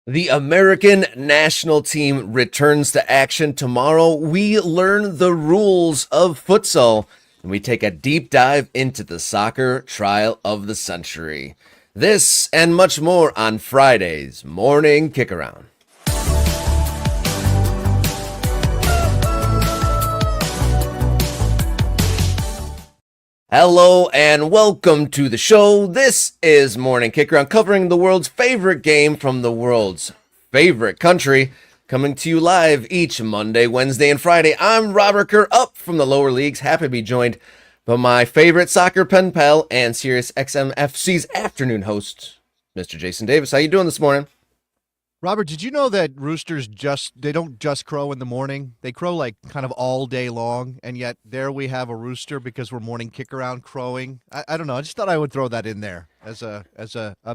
The American national team returns to action tomorrow. We learn the rules of futsal and we take a deep dive into the soccer trial of the century. This and much more on Friday's Morning Kickaround. Hello and welcome to the show. This is Morning Kickaround, covering the world's favorite game from the world's favorite country, coming to you live each Monday, Wednesday, and Friday. I'm Robert Kerr, up from the lower leagues, happy to be joined by my favorite soccer pen pal and SiriusXM FC's afternoon host, Mr. Jason Davis. How you doing this morning? Robert, did you know that roosters they don't just crow in the morning? They crow like kind of all day long, and yet there we have a rooster because we're morning kick around crowing. I don't know. I just thought I would throw that in there as a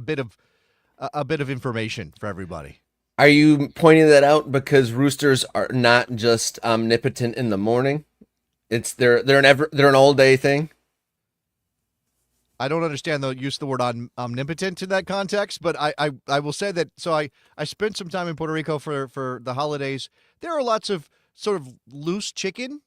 bit of information for everybody. Are you pointing that out because roosters are not just omnipotent in the morning? They're an all day thing. I don't understand the use of the word omnipotent in that context, but I will say that. So I spent some time in Puerto Rico for the holidays. There are lots of sort of loose chicken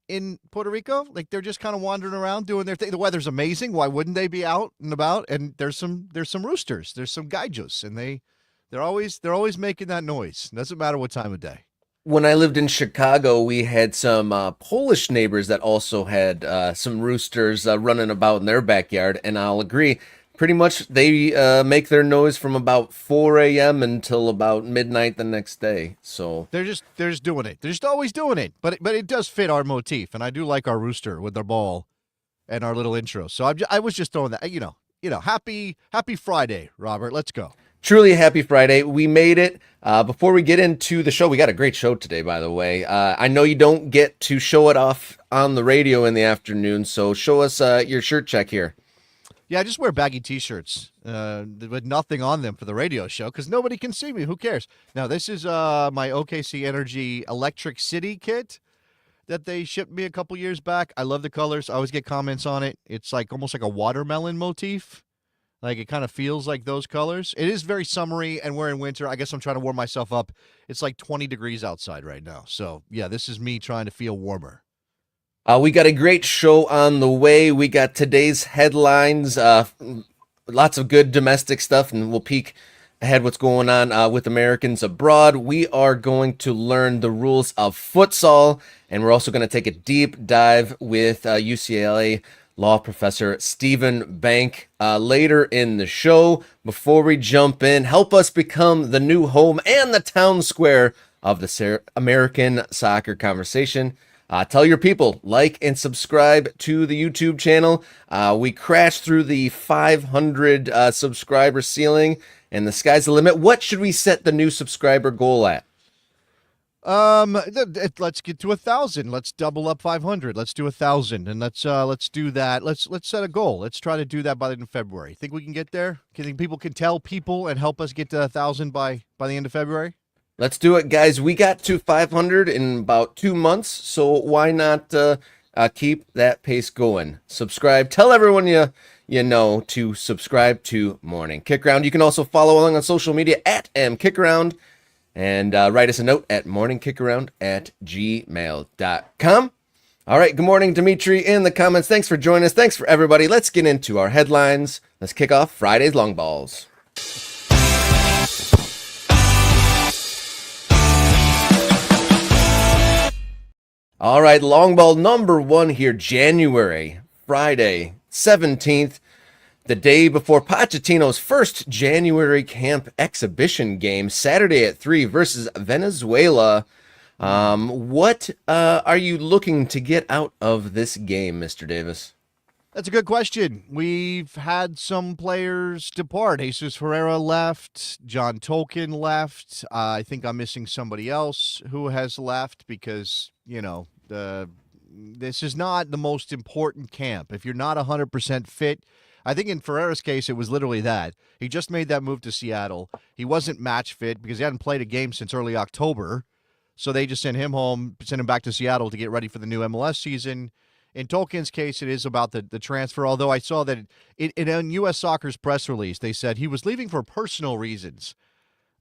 in Puerto Rico. Like they're just kind of wandering around doing their thing. The weather's amazing. Why wouldn't they be out and about? And there's some roosters. There's some gallos, and they're always making that noise. It doesn't matter what time of day. When I lived in Chicago, we had some Polish neighbors that also had some roosters running about in their backyard, and I'll agree, pretty much they make their noise from about 4 a.m. until about midnight the next day. So they're just doing it. They're just always doing it. But it does fit our motif, and I do like our rooster with their ball and our little intro. So I was just throwing that. You know, happy Friday, Robert. Let's go. Truly happy Friday. We made it. Before we get into the show, we got a great show today, by the way. I know you don't get to show it off on the radio in the afternoon, so show us your shirt check here. Yeah, I just wear baggy T-shirts with nothing on them for the radio show because nobody can see me. Who cares? Now, this is my OKC Energy Electric City kit that they shipped me a couple years back. I love the colors. I always get comments on it. It's like almost like a watermelon motif. Like, it kind of feels like those colors. It is very summery, and we're in winter. I guess I'm trying to warm myself up. It's like 20 degrees outside right now. So, yeah, this is me trying to feel warmer. We got a great show on the way. We got today's headlines, lots of good domestic stuff, and we'll peek ahead what's going on with Americans abroad. We are going to learn the rules of futsal, and we're also going to take a deep dive with UCLA law professor Stephen Bank later in the show. Before we jump in, help us become the new home and the town square of the American soccer conversation. Tell your people, like and subscribe to the YouTube channel. We crashed through the 500 subscriber ceiling, and the sky's the limit. What should we set the new subscriber goal at? Let's get to 1,000. Let's double up 500. Let's do 1,000, and let's do that. Let's set a goal. Let's try to do that by the end of February. Think we can get there? Think people can tell people and help us get to 1,000 by the end of February? Let's do it, guys. We got to 500 in about 2 months, so why not keep that pace going? Subscribe. Tell everyone you know to subscribe to Morning Kickaround. You can also follow along on social media at mkickaround. And write us a note at morningkickaround@gmail.com. All right, good morning, Dimitri, in the comments. Thanks for joining us. Thanks for everybody. Let's get into our headlines. Let's kick off Friday's Long Balls. All right, long ball number one here, Friday, 17th. The day before Pochettino's first January camp exhibition game, Saturday at 3 versus Venezuela. What are you looking to get out of this game, Mr. Davis? That's a good question. We've had some players depart. Jesus Ferreira left. John Tolkien left. I think I'm missing somebody else who has left because, this is not the most important camp. If you're not 100% fit, I think in Ferreira's case, it was literally that. He just made that move to Seattle. He wasn't match fit because he hadn't played a game since early October. So they just sent him home, sent him back to Seattle to get ready for the new MLS season. In Tolkien's case, it is about the transfer, although I saw that in U.S. Soccer's press release, they said he was leaving for personal reasons.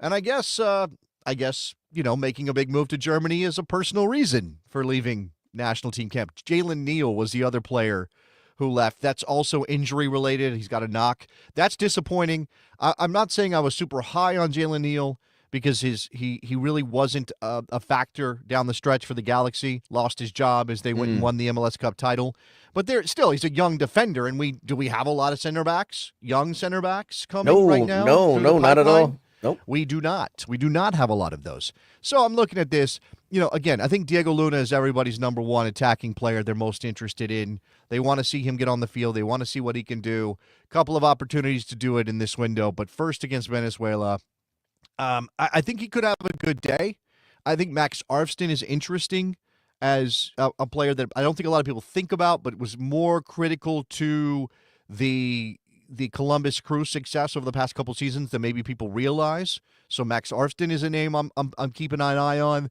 And I guess making a big move to Germany is a personal reason for leaving national team camp. Jalen Neal was the other player who left. That's also injury related. He's got a knock. That's disappointing. I'm not saying I was super high on Jalen Neal because he really wasn't a factor down the stretch for the Galaxy. Lost his job as they went and won the MLS Cup title. But he's a young defender, and we have a lot of young center backs coming right now? No, not at all. Nope. We do not. We do not have a lot of those. So I'm looking at this. Again, I think Diego Luna is everybody's number one attacking player they're most interested in. They want to see him get on the field. They want to see what he can do. Couple of opportunities to do it in this window, but first against Venezuela. I think he could have a good day. I think Max Arfston is interesting as a player that I don't think a lot of people think about, but was more critical to the Columbus Crew success over the past couple seasons than maybe people realize. So Max Arfston is a name I'm keeping an eye on.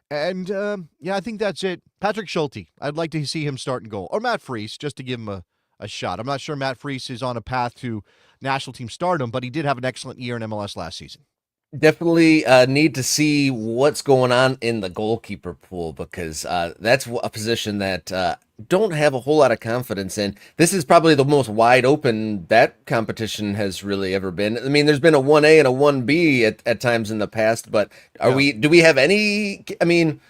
And, I think that's it. Patrick Schulte, I'd like to see him start and goal. Or Matt Freese, just to give him a shot. I'm not sure Matt Freese is on a path to national team stardom, but he did have an excellent year in MLS last season. Definitely need to see what's going on in the goalkeeper pool because that's a position that don't have a whole lot of confidence in. This is probably the most wide open that competition has really ever been. I mean, there's been a 1A and a 1B at times in the past, but do we have any? I mean,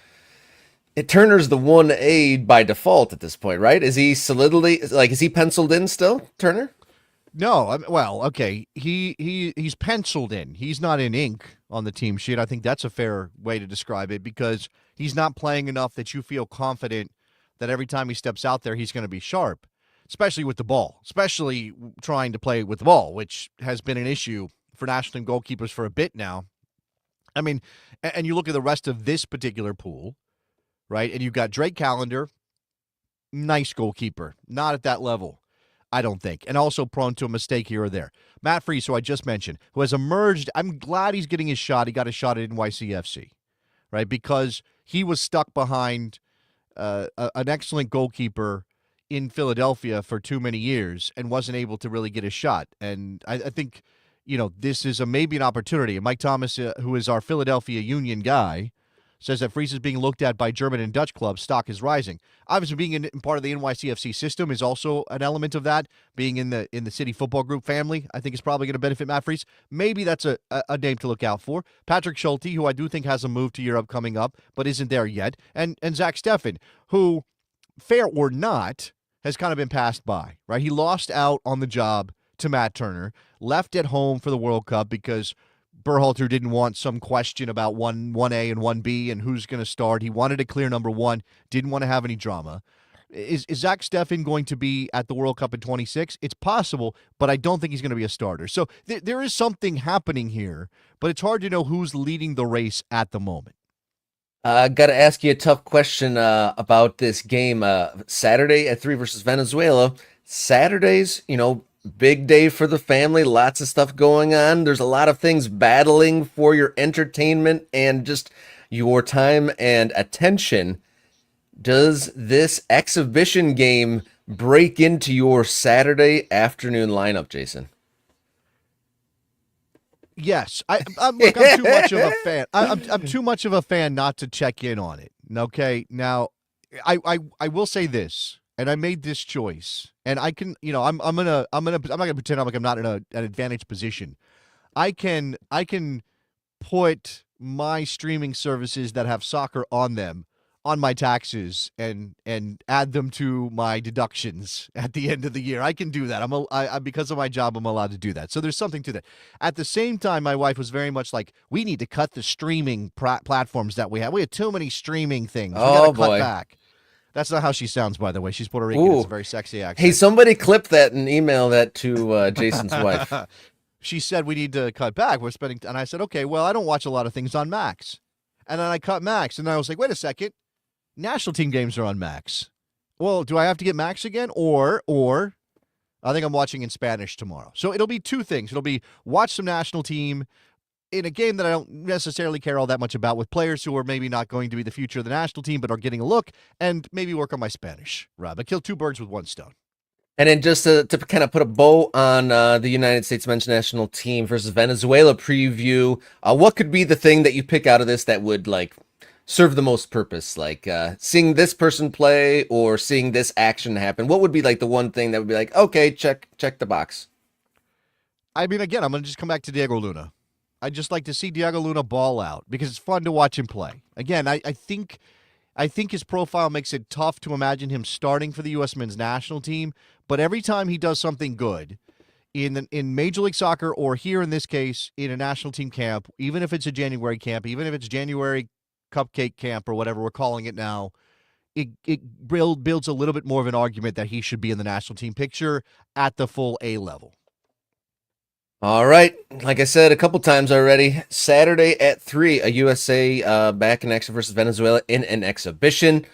Turner's the 1A by default at this point, right? Is he is he penciled in still, Turner? No, well, okay. He's penciled in. He's not in ink on the team sheet. I think that's a fair way to describe it because he's not playing enough that you feel confident that every time he steps out there, he's going to be sharp, especially with the ball, especially trying to play with the ball, which has been an issue for national team goalkeepers for a bit now. I mean, and you look at the rest of this particular pool, right? And you've got Drake Callender, nice goalkeeper, not at that level. I don't think, and also prone to a mistake here or there. Matt Freese, who I just mentioned, who has emerged, I'm glad he's getting his shot. He got a shot at NYCFC, right? Because he was stuck behind an excellent goalkeeper in Philadelphia for too many years and wasn't able to really get a shot. And I think, this is maybe an opportunity. And Mike Thomas, who is our Philadelphia Union guy, says that Freese is being looked at by German and Dutch clubs. Stock is rising. Obviously, being in part of the NYCFC system is also an element of that. Being in the City Football Group family, I think is probably going to benefit Matt Freese. Maybe that's a name to look out for. Patrick Schulte, who I do think has a move to Europe coming up, but isn't there yet. And Zach Steffen, who, fair or not, has kind of been passed by, right? He lost out on the job to Matt Turner, left at home for the World Cup because Berhalter didn't want some question about 1A and 1B and who's going to start. He wanted a clear number one, didn't want to have any drama. Is Zach Steffen going to be at the World Cup in 26? It's possible, but I don't think he's going to be a starter. So there is something happening here, but it's hard to know who's leading the race at the moment. Got to ask you a tough question about this game. Saturday at 3 versus Venezuela. Saturdays, big day for the family, lots of stuff going on. There's a lot of things battling for your entertainment and just your time and attention. Does this exhibition game break into your Saturday afternoon lineup, Jason? Yes. I'm too much of a fan. I'm too much of a fan not to check in on it. Okay. Now, I will say this. And I made this choice, and I can, I'm not gonna pretend I'm not in an advantaged position. I can put my streaming services that have soccer on them on my taxes and add them to my deductions at the end of the year. I can do that. I because of my job, I'm allowed to do that. So there's something to that. At the same time, my wife was very much like, we need to cut the streaming platforms that we have. We have too many streaming things. We got to cut back. That's not how she sounds, by the way. She's Puerto Rican. Ooh. It's a very sexy accent. Hey, somebody clip that and email that to Jason's wife. She said we need to cut back. And I said, okay, well, I don't watch a lot of things on Max. And then I cut Max, and I was like, wait a second. National team games are on Max. Well, do I have to get Max again? Or I think I'm watching in Spanish tomorrow. So it'll be two things. It'll be watch some national team in a game that I don't necessarily care all that much about with players who are maybe not going to be the future of the national team but are getting a look, and maybe work on my Spanish. Rob, I killed two birds with one stone. And then just to kind of put a bow on the United States men's national team versus Venezuela preview, what could be the thing that you pick out of this that would like serve the most purpose? Like seeing this person play or seeing this action happen? What would be like the one thing that would be like, okay, check the box? I mean, again, I'm going to just come back to Diego Luna. I just like to see Diego Luna ball out because it's fun to watch him play. Again, I think his profile makes it tough to imagine him starting for the U.S. men's national team. But every time he does something good in Major League Soccer, or here in this case in a national team camp, even if it's a January camp, even if it's January cupcake camp or whatever we're calling it now, it builds a little bit more of an argument that he should be in the national team picture at the full A level. All right, like I said a couple times already, Saturday at 3, a USA back in action versus Venezuela in an exhibition.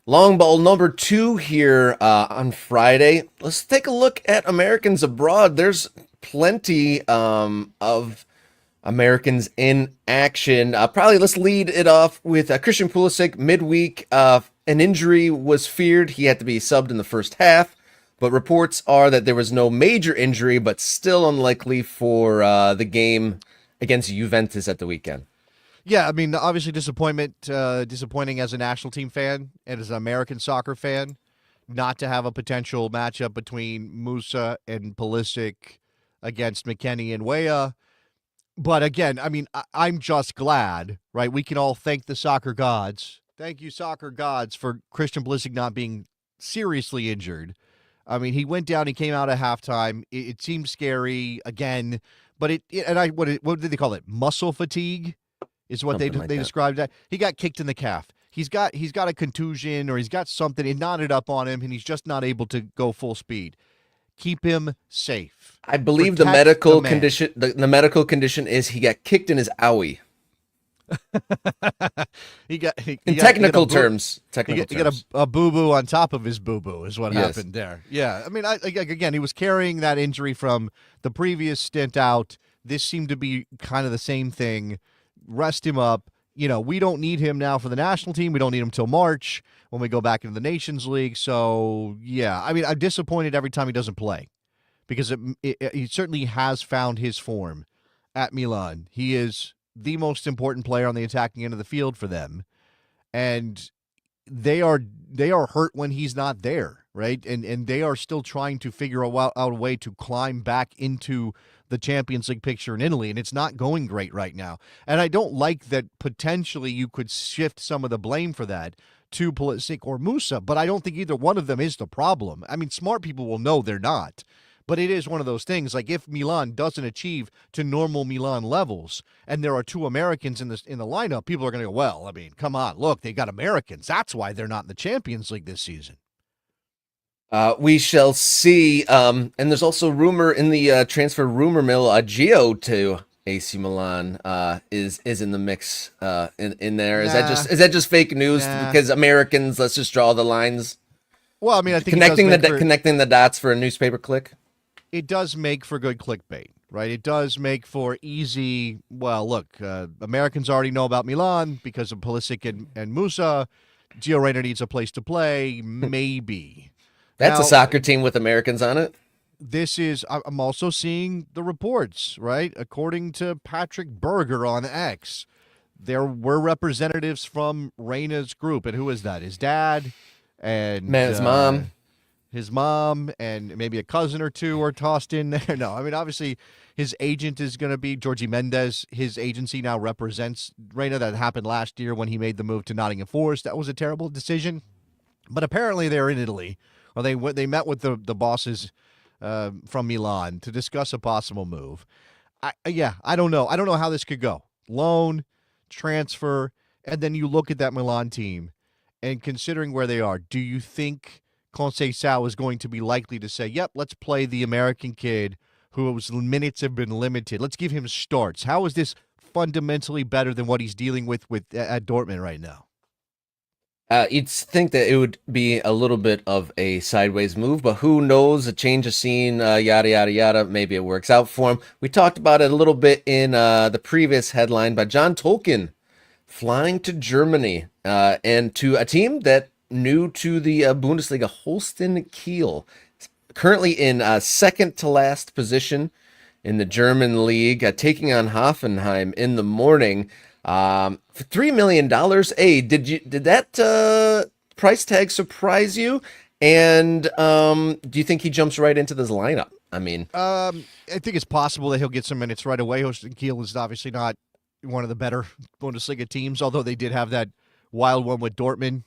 Long ball number 2 here on Friday. Let's take a look at Americans abroad. There's plenty of Americans in action. Probably let's lead it off with Christian Pulisic midweek. An injury was feared. He had to be subbed in the first half, but reports are that there was no major injury, but still unlikely for the game against Juventus at the weekend. Yeah, I mean, obviously disappointing as a national team fan and as an American soccer fan, not to have a potential matchup between Musa and Pulisic against McKennie and Weah. But again, I mean, I'm just glad, right? We can all thank the soccer gods. Thank you, soccer gods, for Christian Pulisic not being seriously injured. I mean, he went down, he came out at halftime. It seemed scary again, but what did they call it? Muscle fatigue is what they described that. He got kicked in the calf. He's got a contusion, or he's got something. It knotted up on him, and he's just not able to go full speed. Keep him safe. I believe the medical condition. The medical condition is he got kicked in his owie. He got technical terms. He got a boo boo on top of his boo boo is what happened there. Yeah, I mean, again, he was carrying that injury from the previous stint out. This seemed to be kind of the same thing. Rest him up. You know, we don't need him now for the national team. We don't need him till March when we go back into the Nations League. So, yeah, I mean, I'm disappointed every time he doesn't play because he certainly has found his form at Milan. He is the most important player on the attacking end of the field for them. And they are hurt when he's not there, right? And they are still trying to figure out a way to climb back into the Champions League picture in Italy, and it's not going great right now. And I don't like that potentially you could shift some of the blame for that to Pulisic or Musa, but I don't think either one of them is the problem. I mean, smart people will know they're not. But it is one of those things, like if Milan doesn't achieve to normal Milan levels and there are 2 Americans in the lineup, people are going to go, well, I mean, come on, look, they got Americans. That's why they're not in the Champions League this season. We shall see. And there's also rumor in the transfer rumor mill, Gio to AC Milan is in the mix in there. Is that just fake news? Because Americans, let's just draw the lines. Well, I mean, I think connecting the dots for a newspaper click. It does make for good clickbait, right? It does make for easy. Well, look, Americans already know about Milan because of Pulisic and Musa. Gio Reyna needs a place to play, maybe. That's a soccer team with Americans on it. I'm also seeing the reports, right? According to Patrick Berger on X, there were representatives from Reyna's group. And who is that? His dad and his mom. His mom and maybe a cousin or 2 are tossed in there. No, I mean, obviously, his agent is going to be Jorge Mendes. His agency now represents Reyna. That happened last year when he made the move to Nottingham Forest. That was a terrible decision. But apparently they're in Italy. Or they met with the bosses from Milan to discuss a possible move. I don't know. I don't know how this could go. Loan, transfer, and then you look at that Milan team, and considering where they are, do you think Conceição is going to be likely to say, yep, let's play the American kid whose minutes have been limited. Let's give him starts. How is this fundamentally better than what he's dealing with at Dortmund right now? You'd think that it would be a little bit of a sideways move, but who knows? A change of scene, yada, yada, yada. Maybe it works out for him. We talked about it a little bit in the previous headline, but John Tolkien flying to Germany and to a team that new to the Bundesliga, Holstein Kiel. currently in second to last position in the German league, taking on Hoffenheim in the morning for $3 million. Hey, did that price tag surprise you? And do you think he jumps right into this lineup? I mean, I think it's possible that he'll get some minutes right away. Holstein Kiel is obviously not one of the better Bundesliga teams, although they did have that wild one with Dortmund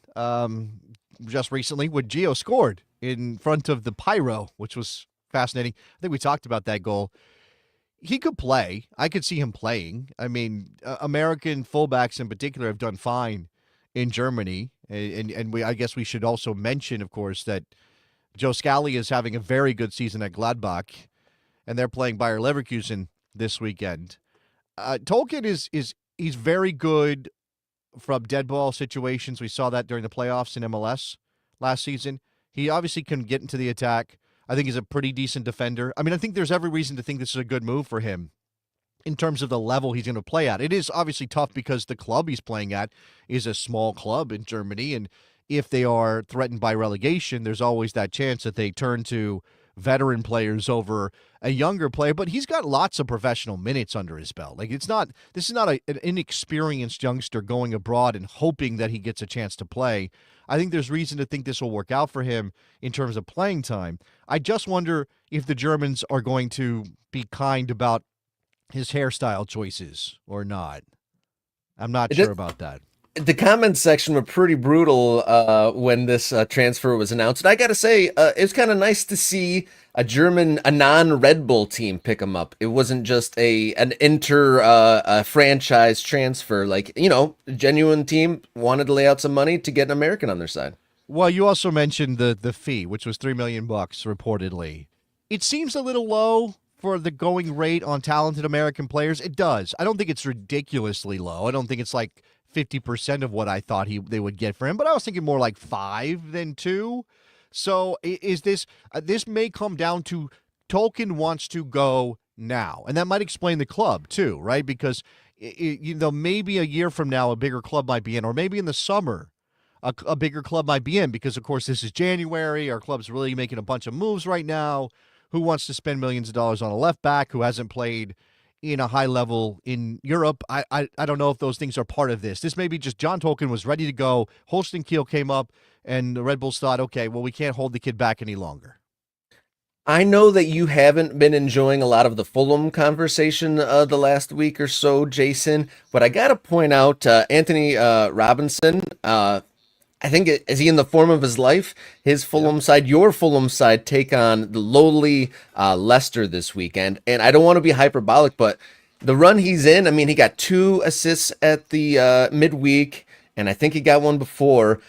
just recently when Gio scored in front of the Pyro, which was fascinating. I think we talked about that goal. He could play. I could see him playing. I mean, American fullbacks in particular have done fine in Germany. And I guess we should also mention, of course, that Joe Scally is having a very good season at Gladbach, and they're playing Bayer Leverkusen this weekend. Tolkien he's very good from dead ball situations. We saw that during the playoffs in MLS last season. He obviously can get into the attack. I think he's a pretty decent defender. I mean, I think there's every reason to think this is a good move for him in terms of the level he's going to play at. It is obviously tough because the club he's playing at is a small club in Germany, and if they are threatened by relegation, there's always that chance that they turn to veteran players over a younger player. But he's got lots of professional minutes under his belt. Like, this is not an inexperienced youngster going abroad and hoping that he gets a chance to play. I think there's reason to think this will work out for him in terms of playing time. I just wonder if the Germans are going to be kind about his hairstyle choices or not. I'm not sure about that. The comments section were pretty brutal when this transfer was announced. And I got to say, it was kind of nice to see a non-Red Bull team pick him up. It wasn't just an franchise transfer. Like, a genuine team wanted to lay out some money to get an American on their side. Well, you also mentioned the fee, which was $3 million reportedly. It seems a little low for the going rate on talented American players. It does. I don't think it's ridiculously low. I don't think it's like 50% of what I thought they would get for him, but I was thinking more like 5 than 2. So is this may come down to Tolkien wants to go now, and that might explain the club too, right? Because maybe a year from now a bigger club might be in, or maybe in the summer a bigger club might be in, because of course this is January. Our club's really making a bunch of moves right now. Who wants to spend millions of dollars on a left back who hasn't played in a high level in Europe? I don't know if those things are part of this. This may be just John Tolkien was ready to go. Holstein Kiel came up, and the Red Bulls thought, okay, well, we can't hold the kid back any longer. I know that you haven't been enjoying a lot of the Fulham conversation the last week or so, Jason, but I got to point out Anthony Robinson. I think is he in the form of his life? His Fulham side, your Fulham side, take on the lowly Leicester this weekend. And I don't want to be hyperbolic, but the run he's in, I mean, he got 2 assists at the midweek, and I think he got one before.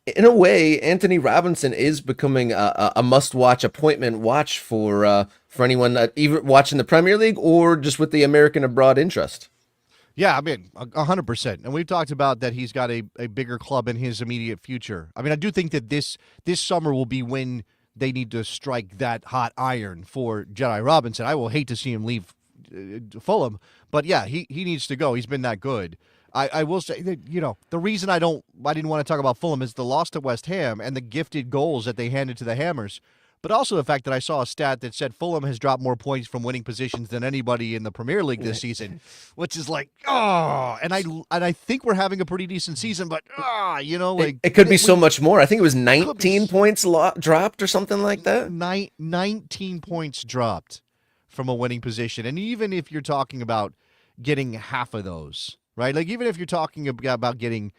In a way, Anthony Robinson is becoming a must-watch appointment watch for anyone even watching the Premier League or just with the American abroad interest. Yeah, I mean, 100%. And we've talked about that he's got a bigger club in his immediate future. I mean, I do think that this summer will be when they need to strike that hot iron for Jedi Robinson. I will hate to see him leave Fulham, but yeah, he needs to go. He's been that good. I will say that, the reason I didn't want to talk about Fulham is the loss to West Ham and the gifted goals that they handed to the Hammers. But also the fact that I saw a stat that said Fulham has dropped more points from winning positions than anybody in the Premier League this season, which is like, and I think we're having a pretty decent season, but like it could be so much more. I think it was 19 points dropped or something like that. 19 points dropped from a winning position, and even if you're talking about getting half of those, right? Like even if you're talking about getting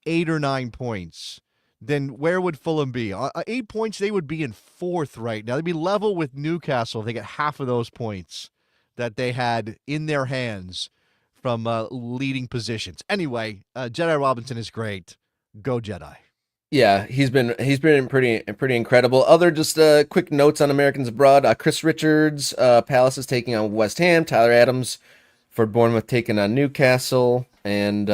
8 or 9 points. Then where would Fulham be? 8 points, they would be in 4th right now. They'd be level with Newcastle if they get half of those points that they had in their hands from leading positions. Anyway, Jedi Robinson is great. Go Jedi. Yeah, he's been pretty incredible. Other just quick notes on Americans abroad. Chris Richards, Palace is taking on West Ham. Tyler Adams for Bournemouth taking on Newcastle, and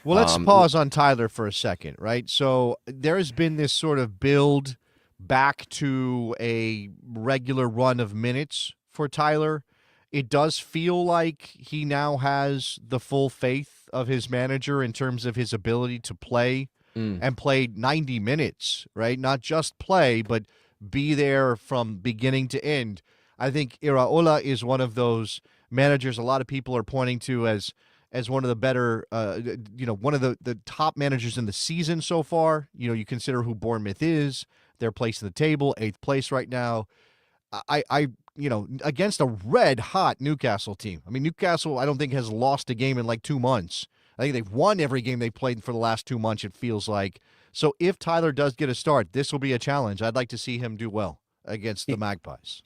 well, let's pause on Tyler for a second, right? So there has been this sort of build back to a regular run of minutes for Tyler. It does feel like he now has the full faith of his manager in terms of his ability to play and play 90 minutes, right? Not just play, but be there from beginning to end. I think Iraola is one of those managers a lot of people are pointing to as one of the better, one of the top managers in the season so far. You consider who Bournemouth is, their place in the table, 8th place right now. Against a red-hot Newcastle team. I mean, Newcastle, I don't think has lost a game in like 2 months. I think they've won every game they played for the last 2 months, it feels like. So if Tyler does get a start, this will be a challenge. I'd like to see him do well against the Magpies.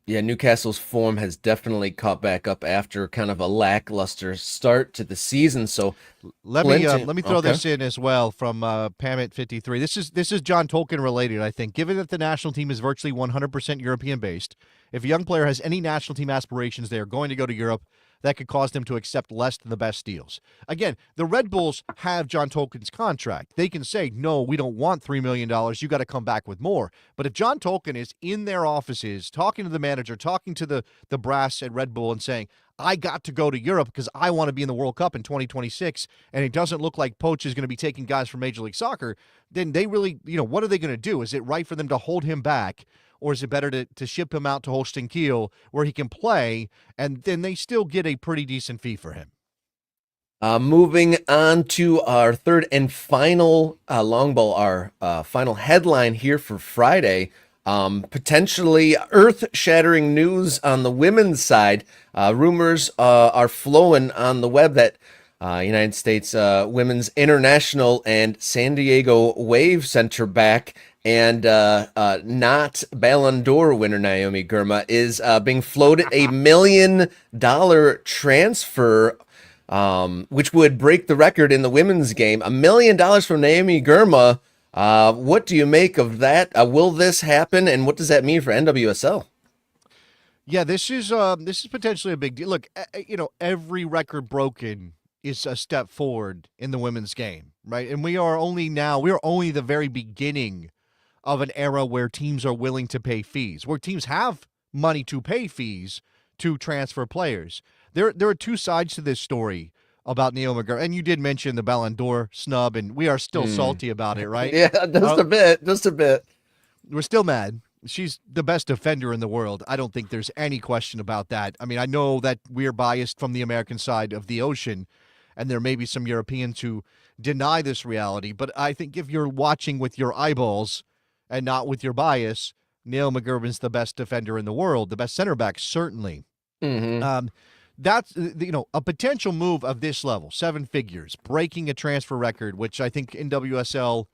Yeah, Newcastle's form has definitely caught back up after kind of a lackluster start to the season. So let me throw this in as well from Pamit53. This is John Tolkien related, I think. Given that the national team is virtually 100% European based, if a young player has any national team aspirations, they are going to go to Europe. That could cause them to accept less than the best deals. Again, the Red Bulls have John Tolkien's contract. They can say, no, we don't want $3 million. You got to come back with more. But if John Tolkien is in their offices, talking to the manager, talking to the brass at Red Bull and saying, I got to go to Europe because I want to be in the World Cup in 2026, and it doesn't look like Poach is going to be taking guys from Major League Soccer, then they really, what are they going to do? Is it right for them to hold him back? Or is it better to ship him out to Holstein Kiel where he can play, and then they still get a pretty decent fee for him? Moving on to our third and final long ball, our final headline here for Friday. Potentially earth-shattering news on the women's side. Rumors are flowing on the web that United States Women's International and San Diego Wave center back and not Ballon d'Or winner Naomi Girma is being floated $1 million transfer, which would break the record in the women's game. $1 million from Naomi Girma. What do you make of that? Will this happen, and what does that mean for NWSL? Yeah, this is potentially a big deal. Look, every record broken is a step forward in the women's game, right? And we are only the very beginning of an era where teams are willing to pay fees, where teams have money to pay fees to transfer players. There are two sides to this story about Naomi Girma, and you did mention the Ballon d'Or snub, and we are still salty about it, right? Yeah, just a bit. We're still mad. She's the best defender in the world. I don't think there's any question about that. I mean, I know that we're biased from the American side of the ocean, and there may be some Europeans who deny this reality, but I think if you're watching with your eyeballs and not with your bias, Naomi Girma is the best defender in the world, the best center back, certainly. Mm-hmm. That's, a potential move of this level, 7 figures, breaking a transfer record, which I think NWSL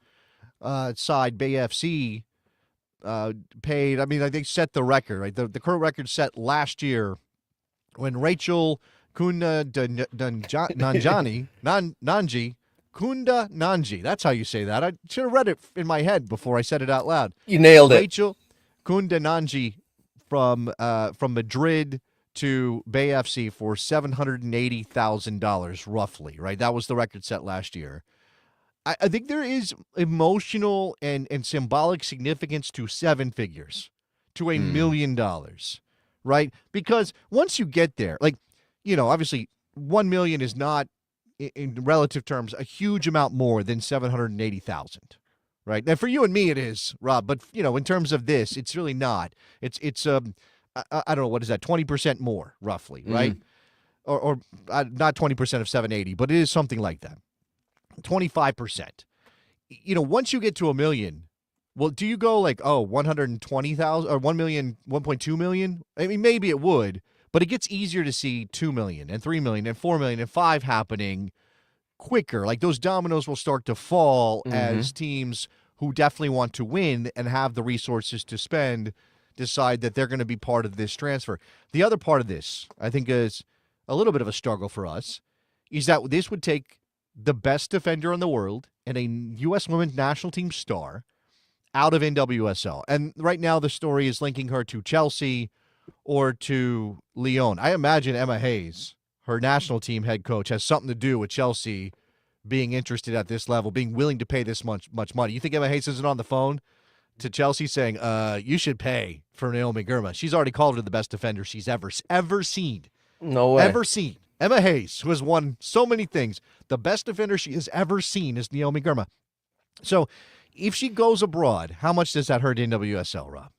side, Bay FC, paid. I mean, I think set the record, right? The current record set last year when Rachel Nanji, that's how you say that. I should have read it in my head before I said it out loud. You nailed it. Rachel Nanji from Madrid to Bay FC for $780,000 roughly, right? That was the record set last year. I think there is emotional and symbolic significance to 7 figures, to $1 million, right? Because once you get there, obviously 1 million is not, in relative terms, a huge amount more than 780,000, right? Now, for you and me, it is, Rob, but, in terms of this, it's really not. It's I don't know, what is that, 20% more, roughly, right? Or not 20% of 780, but it is something like that. 25%. Once you get to $1 million, well, do you go 120,000 or 1 million, 1.2 million? I mean, maybe it would, but it gets easier to see 2 million and 3 million and 4 million and 5 happening quicker. Like those dominoes will start to fall as teams who definitely want to win and have the resources to spend decide that they're going to be part of this transfer. The other part of this, I think, is a little bit of a struggle for us, is that this would take the best defender in the world and a U.S. women's national team star out of NWSL. And right now the story is linking her to Chelsea or to Lyon. I imagine Emma Hayes, her national team head coach, has something to do with Chelsea being interested at this level, being willing to pay this much money. You think Emma Hayes isn't on the phone to Chelsea saying, you should pay for Naomi Girma? She's already called her the best defender she's ever seen. No way. Ever seen. Emma Hayes, who has won so many things, the best defender she has ever seen is Naomi Girma. So If she goes abroad, how much does that hurt NWSL, Rob?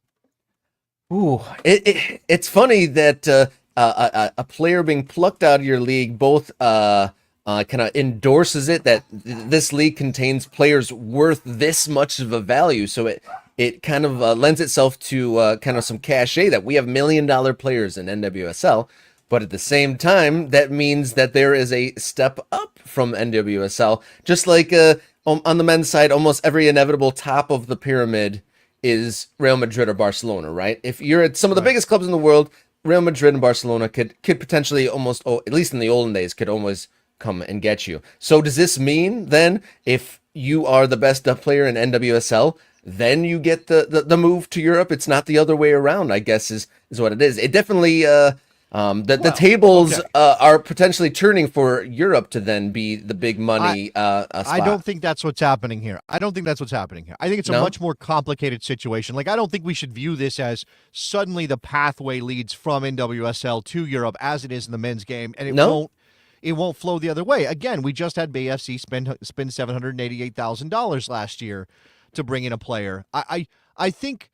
Ooh, it's funny that a player being plucked out of your league both kind of endorses it that this league contains players worth this much of a value. So it kind of lends itself to kind of some cachet that we have $1 million players in NWSL. But at the same time, that means that there is a step up from NWSL. Just like on the men's side, almost every inevitable top of the pyramid is Real Madrid or Barcelona, right? If you're at some of the biggest clubs in the world, Real Madrid and Barcelona could potentially almost, at least in the olden days, could almost come and get you. So does this mean then if you are the best player in NWSL, then you get the move to Europe? It's not the other way around, I guess is what it is. It definitely the tables are potentially turning for Europe to then be the big money spot. I don't think that's what's happening here. I think it's a much more complicated situation. Like, I don't think we should view this as suddenly the pathway leads from NWSL to Europe as it is in the men's game, and it won't flow the other way. Again, we just had BFC spend $788,000 last year to bring in a player. I think,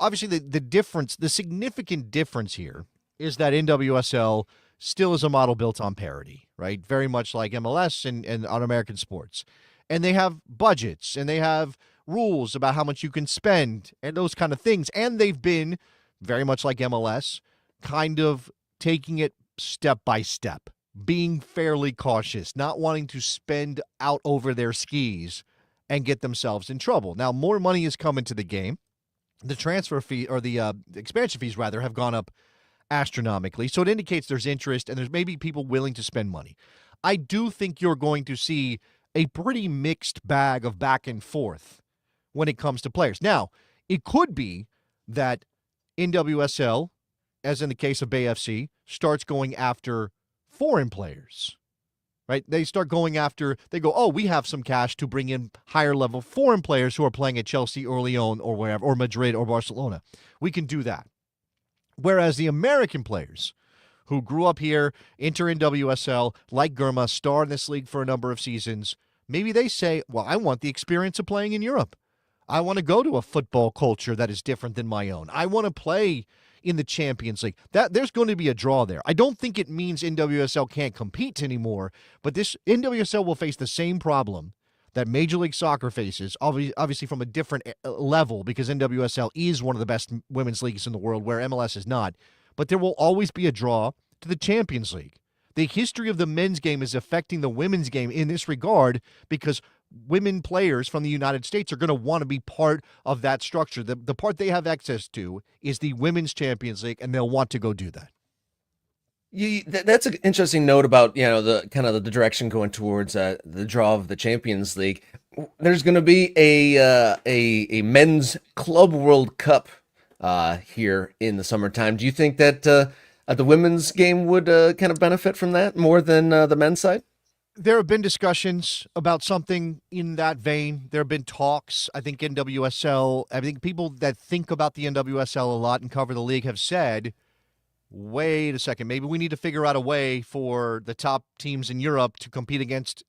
obviously the difference, the significant difference here is that NWSL still is a model built on parity, right? Very much like MLS and on American sports. And they have budgets and they have rules about how much you can spend and those kind of things. And they've been, very much like MLS, kind of taking it step by step, being fairly cautious, not wanting to spend out over their skis and get themselves in trouble. Now, more money is coming to the game. The transfer fee, or the expansion fees, rather, have gone up astronomically. So it indicates there's interest and there's maybe people willing to spend money. I do think you're going to see a pretty mixed bag of back and forth when it comes to players. Now, it could be that NWSL, as in the case of BFC, starts going after foreign players, right? They start going after, they go, oh, we have some cash to bring in higher level foreign players who are playing at Chelsea or Lyon or wherever, or Madrid or Barcelona. We can do that. Whereas the American players who grew up here, enter NWSL, like Gurma, star in this league for a number of seasons, maybe they say, well, I want the experience of playing in Europe. I want to go to a football culture that is different than my own. I want to play in the Champions League. There's going to be a draw there. I don't think it means NWSL can't compete anymore, but this NWSL will face the same problem that Major League Soccer faces, obviously from a different level, because NWSL is one of the best women's leagues in the world, where MLS is not. But there will always be a draw to the Champions League. The history of the men's game is affecting the women's game in this regard, because women players from the United States are going to want to be part of that structure. The part they have access to is the Women's Champions League, and they'll want to go do that. That's an interesting note about the kind of the direction going towards the draw of the Champions League. There's going to be a men's Club World Cup here in the summertime. Do you think that the women's game would kind of benefit from that more than the men's side? There have been discussions about something in that vein. There have been talks. I think NWSL, I think people that think about the NWSL a lot and cover the league have said, wait a second, maybe we need to figure out a way for the top teams in Europe to compete against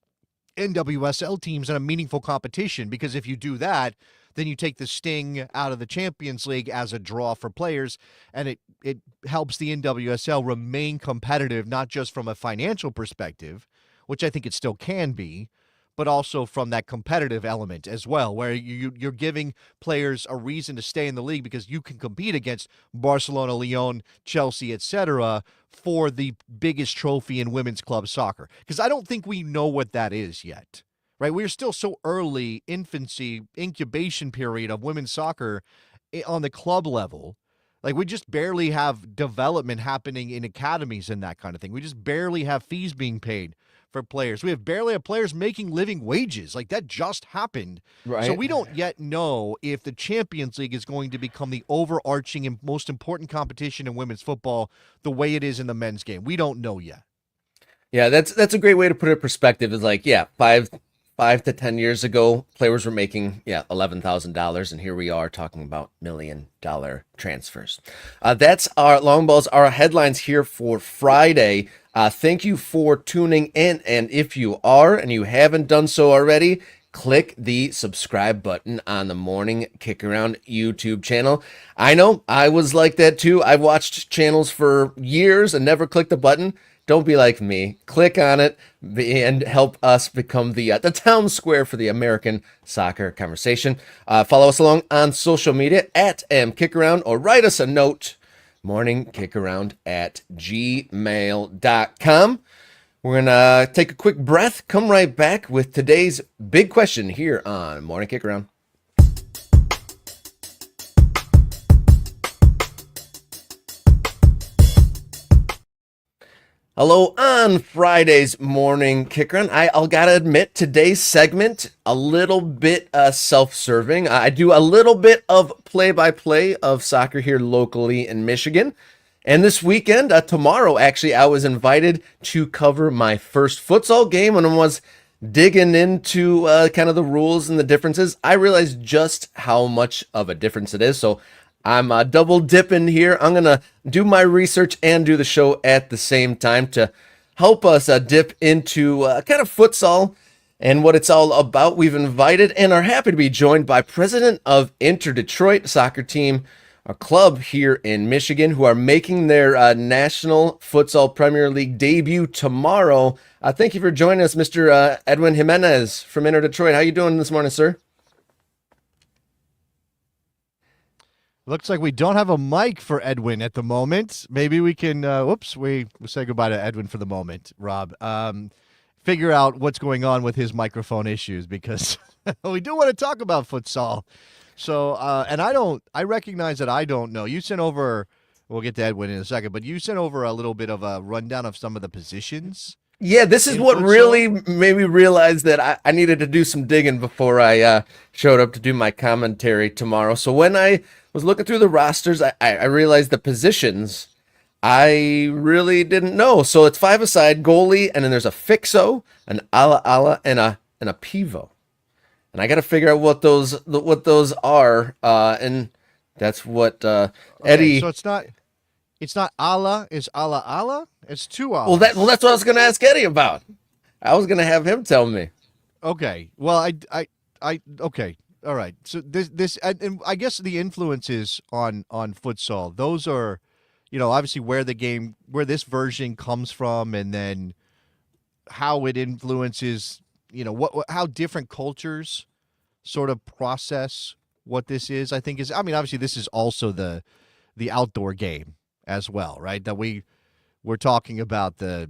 NWSL teams in a meaningful competition, because if you do that, then you take the sting out of the Champions League as a draw for players, and it helps the NWSL remain competitive, not just from a financial perspective, which I think it still can be, but also from that competitive element as well, where you're giving players a reason to stay in the league because you can compete against Barcelona, Lyon, Chelsea, etc. for the biggest trophy in women's club soccer. Because I don't think we know what that is yet, right? We're still so early, infancy, incubation period of women's soccer on the club level. Like, we just barely have development happening in academies and that kind of thing. We just barely have fees being paid for players. We barely have players making living wages. Like, that just happened. Right. So we don't yet know if the Champions League is going to become the overarching and most important competition in women's football the way it is in the men's game. We don't know yet. Yeah, that's a great way to put it in perspective. Is like, 5 to 10 years ago, players were making $11,000, and here we are talking about $1 million transfers. That's our long balls, our headlines here for Friday. Thank you for tuning in, and if you are and you haven't done so already, click the subscribe button on the Morning Kickaround YouTube channel. I know I was like that too. I've watched channels for years and never clicked the button. Don't be like me. Click on it and help us become the town square for the American soccer conversation. Follow us along on social media at @mkickaround or write us a note, morningkickaround@gmail.com. We're going to take a quick breath, come right back with today's big question here on Morning Kickaround. Hello on Friday's Morning Kickaround. I'll gotta admit, today's segment, a little bit self-serving. I do a little bit of play-by-play of soccer here locally in Michigan. And this weekend, tomorrow, actually, I was invited to cover my first futsal game. When I was digging into kind of the rules and the differences, I realized just how much of a difference it is. So I'm double dipping here. I'm going to do my research and do the show at the same time to help us dip into kind of futsal and what it's all about. We've invited and are happy to be joined by president of Inter Detroit soccer team, a club here in Michigan, who are making their National Futsal Premier League debut tomorrow. Thank you for joining us, Mr. Edwin Jimenez from Inter Detroit. How you doing this morning, sir? Looks like we don't have a mic for Edwin at the moment. Maybe we can, we say goodbye to Edwin for the moment, Rob. Figure out what's going on with his microphone issues, because we do want to talk about futsal. So, and I recognize that I don't know. You sent over, we'll get to Edwin in a second, but you sent over a little bit of a rundown of some of the positions. Yeah, this is what really made me realize that I needed to do some digging before I showed up to do my commentary tomorrow. So when I was looking through the rosters, I realized the positions I really didn't know. So it's five-a-side, goalie, and then there's a fixo, an ala, and a pivot. And I got to figure out what those are, and that's what Eddie. So it's not ala. Is ala? It's two alas. Well, that's what I was going to ask Eddie about. I was going to have him tell me. Okay. Well, okay. All right. So this, and I guess the influences on futsal. Those are, obviously where this version comes from, and then how it influences. How different cultures sort of process what this is. I think obviously this is also the outdoor game as well, right? That we're talking about the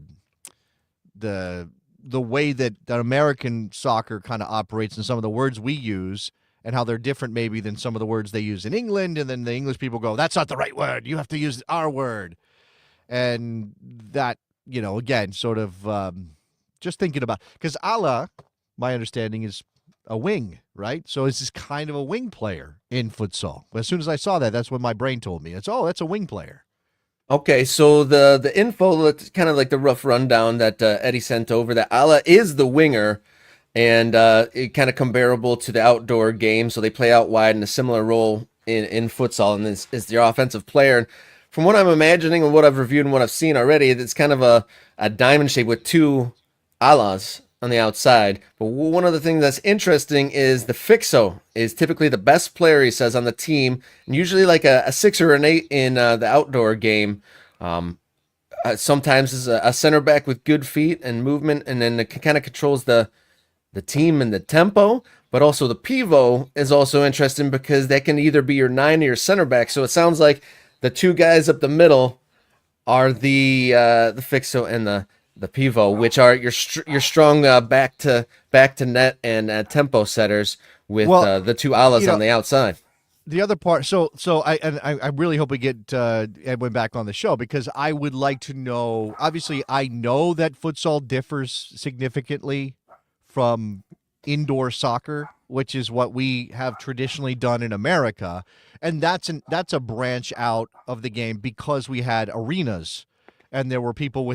way that American soccer kind of operates, and some of the words we use and how they're different maybe than some of the words they use in England, and then the English people go, that's not the right word, you have to use our word. And that, again, sort of just thinking about, because ala, my understanding, is a wing, right? So it's this kind of a wing player in futsal. But as soon as I saw that, that's what my brain told me. That's a wing player. Okay, so the info, that's kind of like the rough rundown that Eddie sent over, that ala is the winger, and it kind of comparable to the outdoor game. So they play out wide in a similar role in futsal, and is their offensive player. And from what I'm imagining and what I've reviewed and what I've seen already, it's kind of a diamond shape with two alas on the outside. But one of the things that's interesting is the fixo is typically the best player, he says, on the team, and usually like a 6 or an 8 in the outdoor game. Sometimes is a center back with good feet and movement, and then it kind of controls the team and the tempo. But also the pivot is also interesting because that can either be your 9 or your center back. So it sounds like the two guys up the middle are the fixo and the pivot, which are your strong back to net and tempo setters with the two alas on the outside. The other part, so I really hope we get Edwin back on the show, because I would like to know. Obviously, I know that futsal differs significantly from indoor soccer, which is what we have traditionally done in America, and that's a branch out of the game because we had arenas, and there were people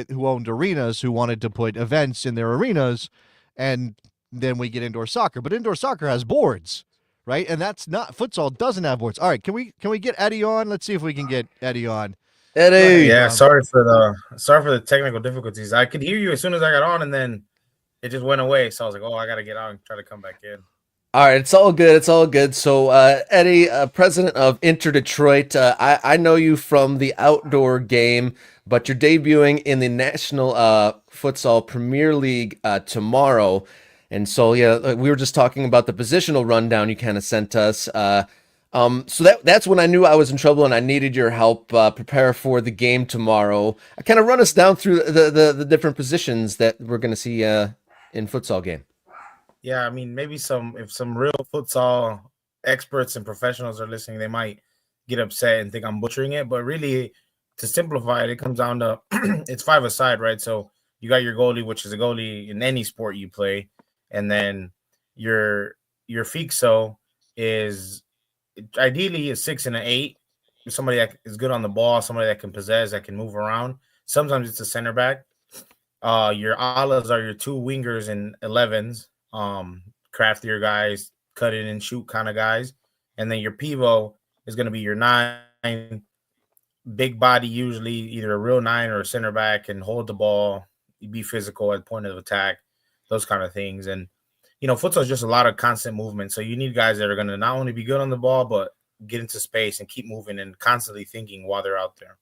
who owned arenas who wanted to put events in their arenas, and then we get indoor soccer. But indoor soccer has boards, right? And that's not, futsal doesn't have boards. All right, can we get Eddie on? Let's see if we can get Eddie on. Eddie, yeah, sorry for the technical difficulties. I could hear you as soon as I got on, and then it just went away. So I was like, oh, I gotta get out and try to come back in. All right, it's all good. It's all good. So, Eddie, president of Inter Detroit, I know you from the outdoor game, but you're debuting in the National Futsal Premier League tomorrow. And so, yeah, we were just talking about the positional rundown you kind of sent us. So that's when I knew I was in trouble and I needed your help prepare for the game tomorrow. Kind of run us down through the different positions that we're going to see in futsal game. Yeah, I mean, maybe if some real futsal experts and professionals are listening, they might get upset and think I'm butchering it. But really, to simplify it, it comes down to it's five-a-side, right? So you got your goalie, which is a goalie in any sport you play, and then your fixo is ideally a 6 and an 8, somebody that is good on the ball, somebody that can possess, that can move around. Sometimes it's a center back. Your alas are your two wingers and 11s, craftier guys, cut in and shoot kind of guys. And then your pivot is going to be your 9, big body, usually either a real 9 or a center back, and hold the ball, be physical at point of attack, those kind of things. And futsal is just a lot of constant movement. So you need guys that are going to not only be good on the ball, but get into space and keep moving and constantly thinking while they're out there.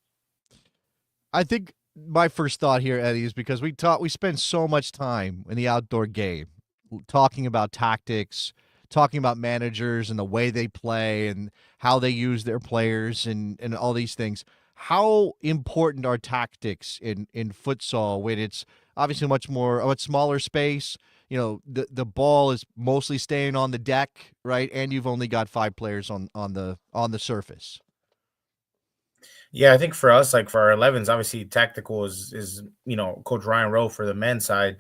I think my first thought here, Eddie, is because we spend so much time in the outdoor game talking about tactics, talking about managers and the way they play and how they use their players and all these things. How important are tactics in futsal when it's obviously a much smaller space? The ball is mostly staying on the deck, right? And you've only got 5 players on the surface. Yeah, I think for us, like for our 11s, obviously tactical is Coach Ryan Rowe for the men's side,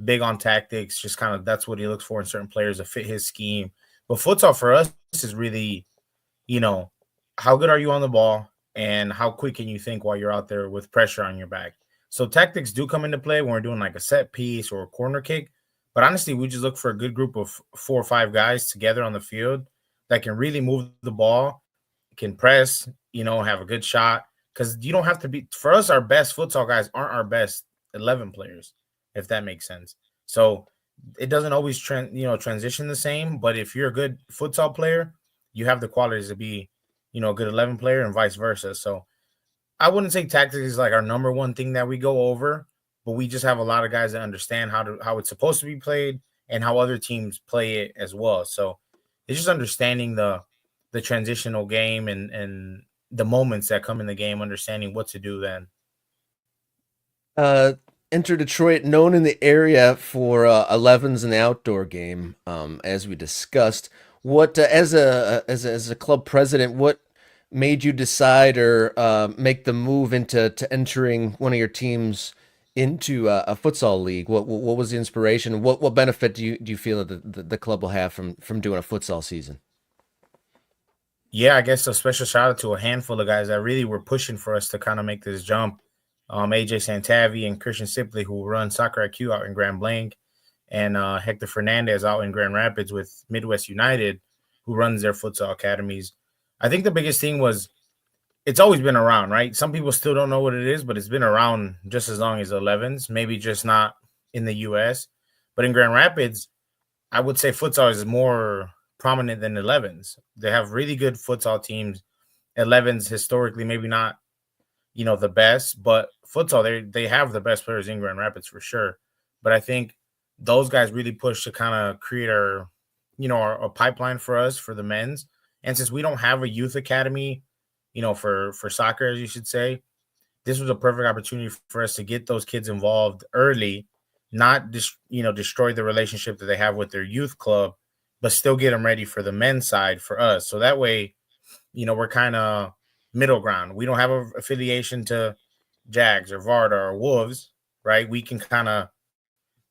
big on tactics. Just kind of that's what he looks for in certain players to fit his scheme. But futsal for us is really, how good are you on the ball and how quick can you think while you're out there with pressure on your back. So tactics do come into play when we're doing like a set piece or a corner kick. But honestly, we just look for a good group of 4 or 5 guys together on the field that can really move the ball, can press, have a good shot. Because you don't have to be – for us, our best futsal guys aren't our best 11 players, if that makes sense. So it doesn't always transition the same. But if you're a good futsal player, you have the qualities to be, a good 11 player and vice versa. So I wouldn't say tactics is like our number one thing that we go over, but we just have a lot of guys that understand how it's supposed to be played and how other teams play it as well. So it's just understanding the transitional game and the moments that come in the game, understanding what to do then. Enter Detroit, known in the area for 11s in the outdoor game, as we discussed. What as a club president, what made you decide or make the move into entering one of your teams into a futsal league? What was the inspiration? What benefit do you feel that the club will have from doing a futsal season? Yeah, I guess a special shout out to a handful of guys that really were pushing for us to kind of make this jump. AJ Santavi and Christian Sipley, who run Soccer IQ out in Grand Blanc, and Hector Fernandez out in Grand Rapids with Midwest United, who runs their futsal academies. I think the biggest thing was it's always been around, right? Some people still don't know what it is, but it's been around just as long as 11s, maybe just not in the U.S. But in Grand Rapids, I would say futsal is more prominent than 11s. They have really good futsal teams. 11s historically maybe not, the best, but futsal they have the best players in Grand Rapids for sure. But I think those guys really push to kind of create our pipeline for us for the men's. And since we don't have a youth academy, for soccer, as you should say, this was a perfect opportunity for us to get those kids involved early, not destroy the relationship that they have with their youth club, but still get them ready for the men's side for us. So that way, we're kind of middle ground. We don't have an affiliation to Jags or Varda or Wolves, right? We can kind of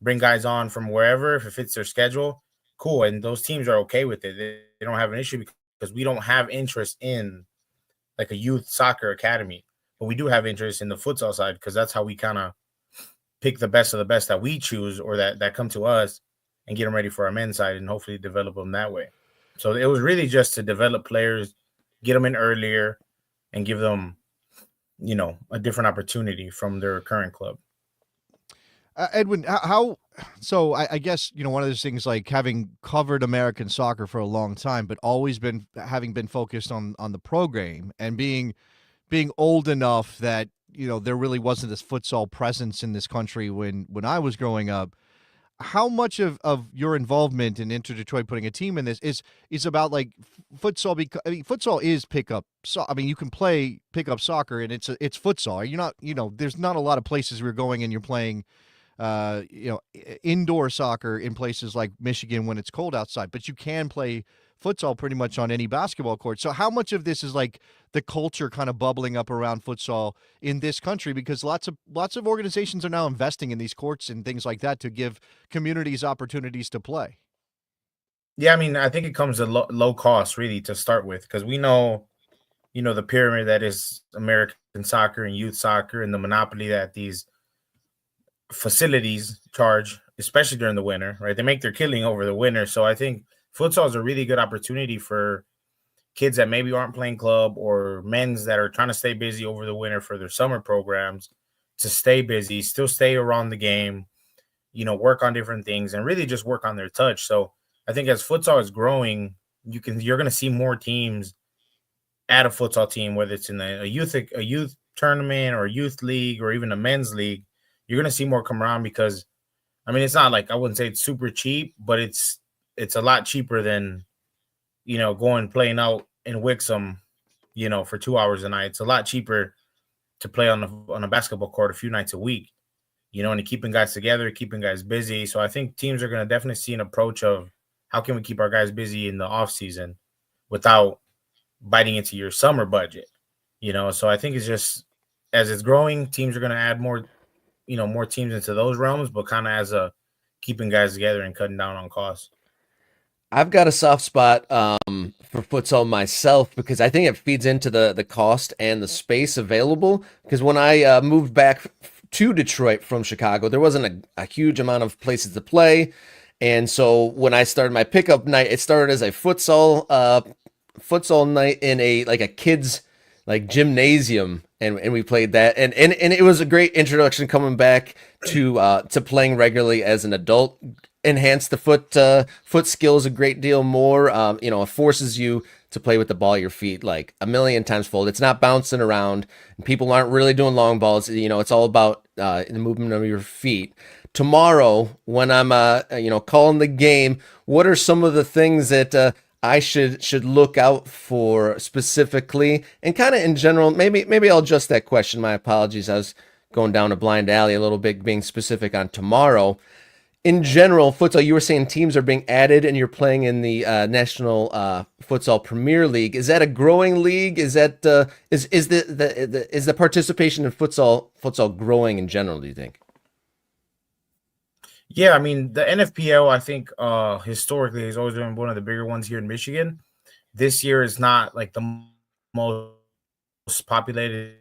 bring guys on from wherever if it fits their schedule. Cool. And those teams are okay with it. They don't have an issue because we don't have interest in like a youth soccer academy, but we do have interest in the futsal side because that's how we kind of pick the best of the best that we choose or that come to us and get them ready for our men's side and hopefully develop them that way. So it was really just to develop players, get them in earlier, and give them, a different opportunity from their current club. Edwin, how So I guess, one of those things, like having covered American soccer for a long time, but always having been focused on the pro game and being old enough that, there really wasn't this futsal presence in this country when I was growing up. How much of your involvement in Inter Detroit putting a team in this is about like futsal? Because I mean, futsal is pickup. So I mean, you can play pickup soccer, and it's futsal. You're not, there's not a lot of places we're going and you're playing indoor soccer in places like Michigan when it's cold outside, but you can play futsal pretty much on any basketball court. So how much of this is like the culture kind of bubbling up around futsal in this country? Because lots of organizations are now investing in these courts and things like that to give communities opportunities to play. Yeah, I mean, I think it comes at low cost really to start with, because we know, the pyramid that is American soccer and youth soccer and the monopoly that these facilities charge, especially during the winter, right? They make their killing over the winter. So I think futsal is a really good opportunity for kids that maybe aren't playing club, or men's that are trying to stay busy over the winter for their summer programs, to stay busy, still stay around the game, work on different things and really just work on their touch. So I think as futsal is growing, you're going to see more teams add a futsal team, whether it's in a youth tournament or a youth league or even a men's league. You're going to see more come around because, I mean, it's not like, I wouldn't say it's super cheap, but it's a lot cheaper than, going playing out in Wixom, for 2 hours a night. It's a lot cheaper to play on a basketball court a few nights a week, and keeping guys together, keeping guys busy. So I think teams are going to definitely see an approach of how can we keep our guys busy in the off season without biting into your summer budget, So I think it's just, as it's growing, teams are going to add more teams into those realms, but kind of as a keeping guys together and cutting down on costs. I've got a soft spot for futsal myself because I think it feeds into the cost and the space available. Because when I moved back to Detroit from Chicago, there wasn't a huge amount of places to play. And so when I started my pickup night, it started as a futsal night in a kids like gymnasium, and we played that, and it was a great introduction coming back to playing regularly as an adult. Enhanced the foot skills a great deal more. It forces you to play with the ball at your feet like a million times fold. It's not bouncing around, and people aren't really doing long balls. It's all about the movement of your feet. Tomorrow, when I'm calling the game, what are some of the things that I should look out for specifically, and kind of in general? Maybe I'll adjust that question. My apologies. I was going down a blind alley a little bit, being specific on tomorrow. In general, futsal, you were saying teams are being added, and you're playing in the National Futsal Premier League. Is that a growing league? Is that is the participation in futsal growing in general, do you think? Yeah, I mean, the NFPL, I think historically has always been one of the bigger ones here in Michigan. This year is not like the most populated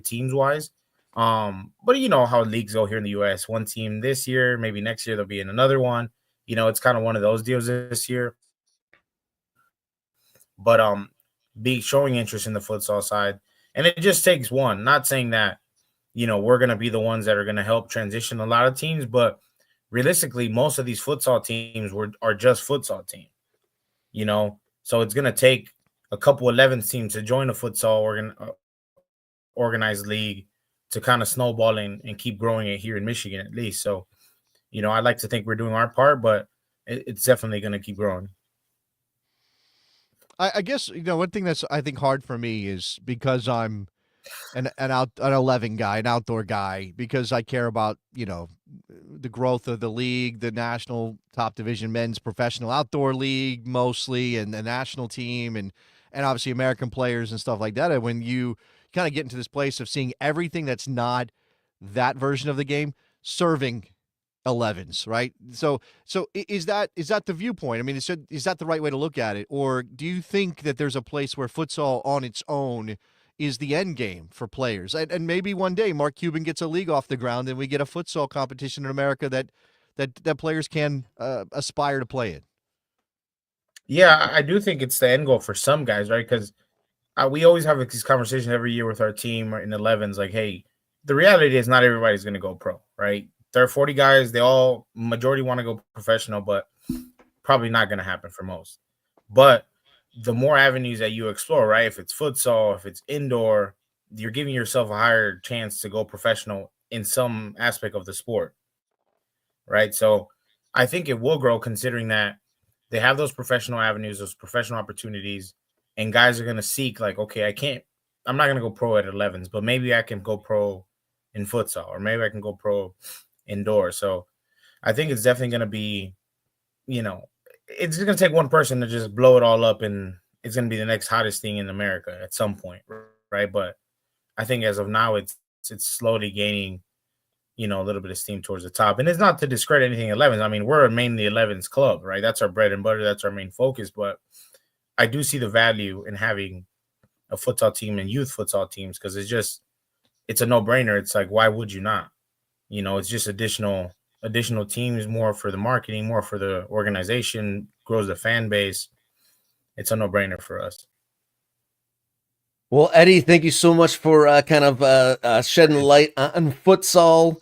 teams wise. But you know how leagues go here in the US. One team this year, maybe next year there'll be in another one. It's kind of one of those deals this year. But be showing interest in the futsal side. And it just takes one. Not saying that, we're gonna be the ones that are gonna help transition a lot of teams, but realistically, most of these futsal teams are just futsal teams, So it's going to take a couple 11th teams to join a futsal organized league to kind of snowball and keep growing it here in Michigan at least. So, I'd like to think we're doing our part, but it's definitely going to keep growing. I guess, one thing that's, I think, hard for me is because I'm an 11 guy, an outdoor guy, because I care about, the growth of the league, the national top division men's professional outdoor league mostly, and the national team, and obviously American players and stuff like that. And when you kind of get into this place of seeing everything that's not that version of the game serving 11s, right? So is that the viewpoint? I mean, is that the right way to look at it? Or do you think that there's a place where futsal on its own is the end game for players? And maybe one day Mark Cuban gets a league off the ground and we get a futsal competition in America that players can aspire to play in. Yeah, I do think it's the end goal for some guys, right? Because we always have these conversations every year with our team in 11s, like, hey, the reality is not everybody's going to go pro, right? there are 40 guys. They all majority want to go professional, but probably not going to happen for most. But the more avenues that you explore, right? If it's futsal, if it's indoor, you're giving yourself a higher chance to go professional in some aspect of the sport, right? So I think it will grow considering that they have those professional avenues, those professional opportunities, and guys are going to seek like, okay, I'm not going to go pro at 11s, but maybe I can go pro in futsal, or maybe I can go pro indoor. So I think it's definitely going to be, it's going to take one person to just blow it all up, and it's going to be the next hottest thing in America at some point, right? But I think as of now, it's slowly gaining, a little bit of steam towards the top. And it's not to discredit anything 11s. I mean, we're a mainly 11s club, right? That's our bread and butter. That's our main focus. But I do see the value in having a futsal team and youth futsal teams because it's a no-brainer. It's like, why would you not? It's just additional teams, more for the marketing, more for the organization, grows the fan base. It's a no-brainer for us. Well, Eddie, thank you so much for kind of shedding light on futsal,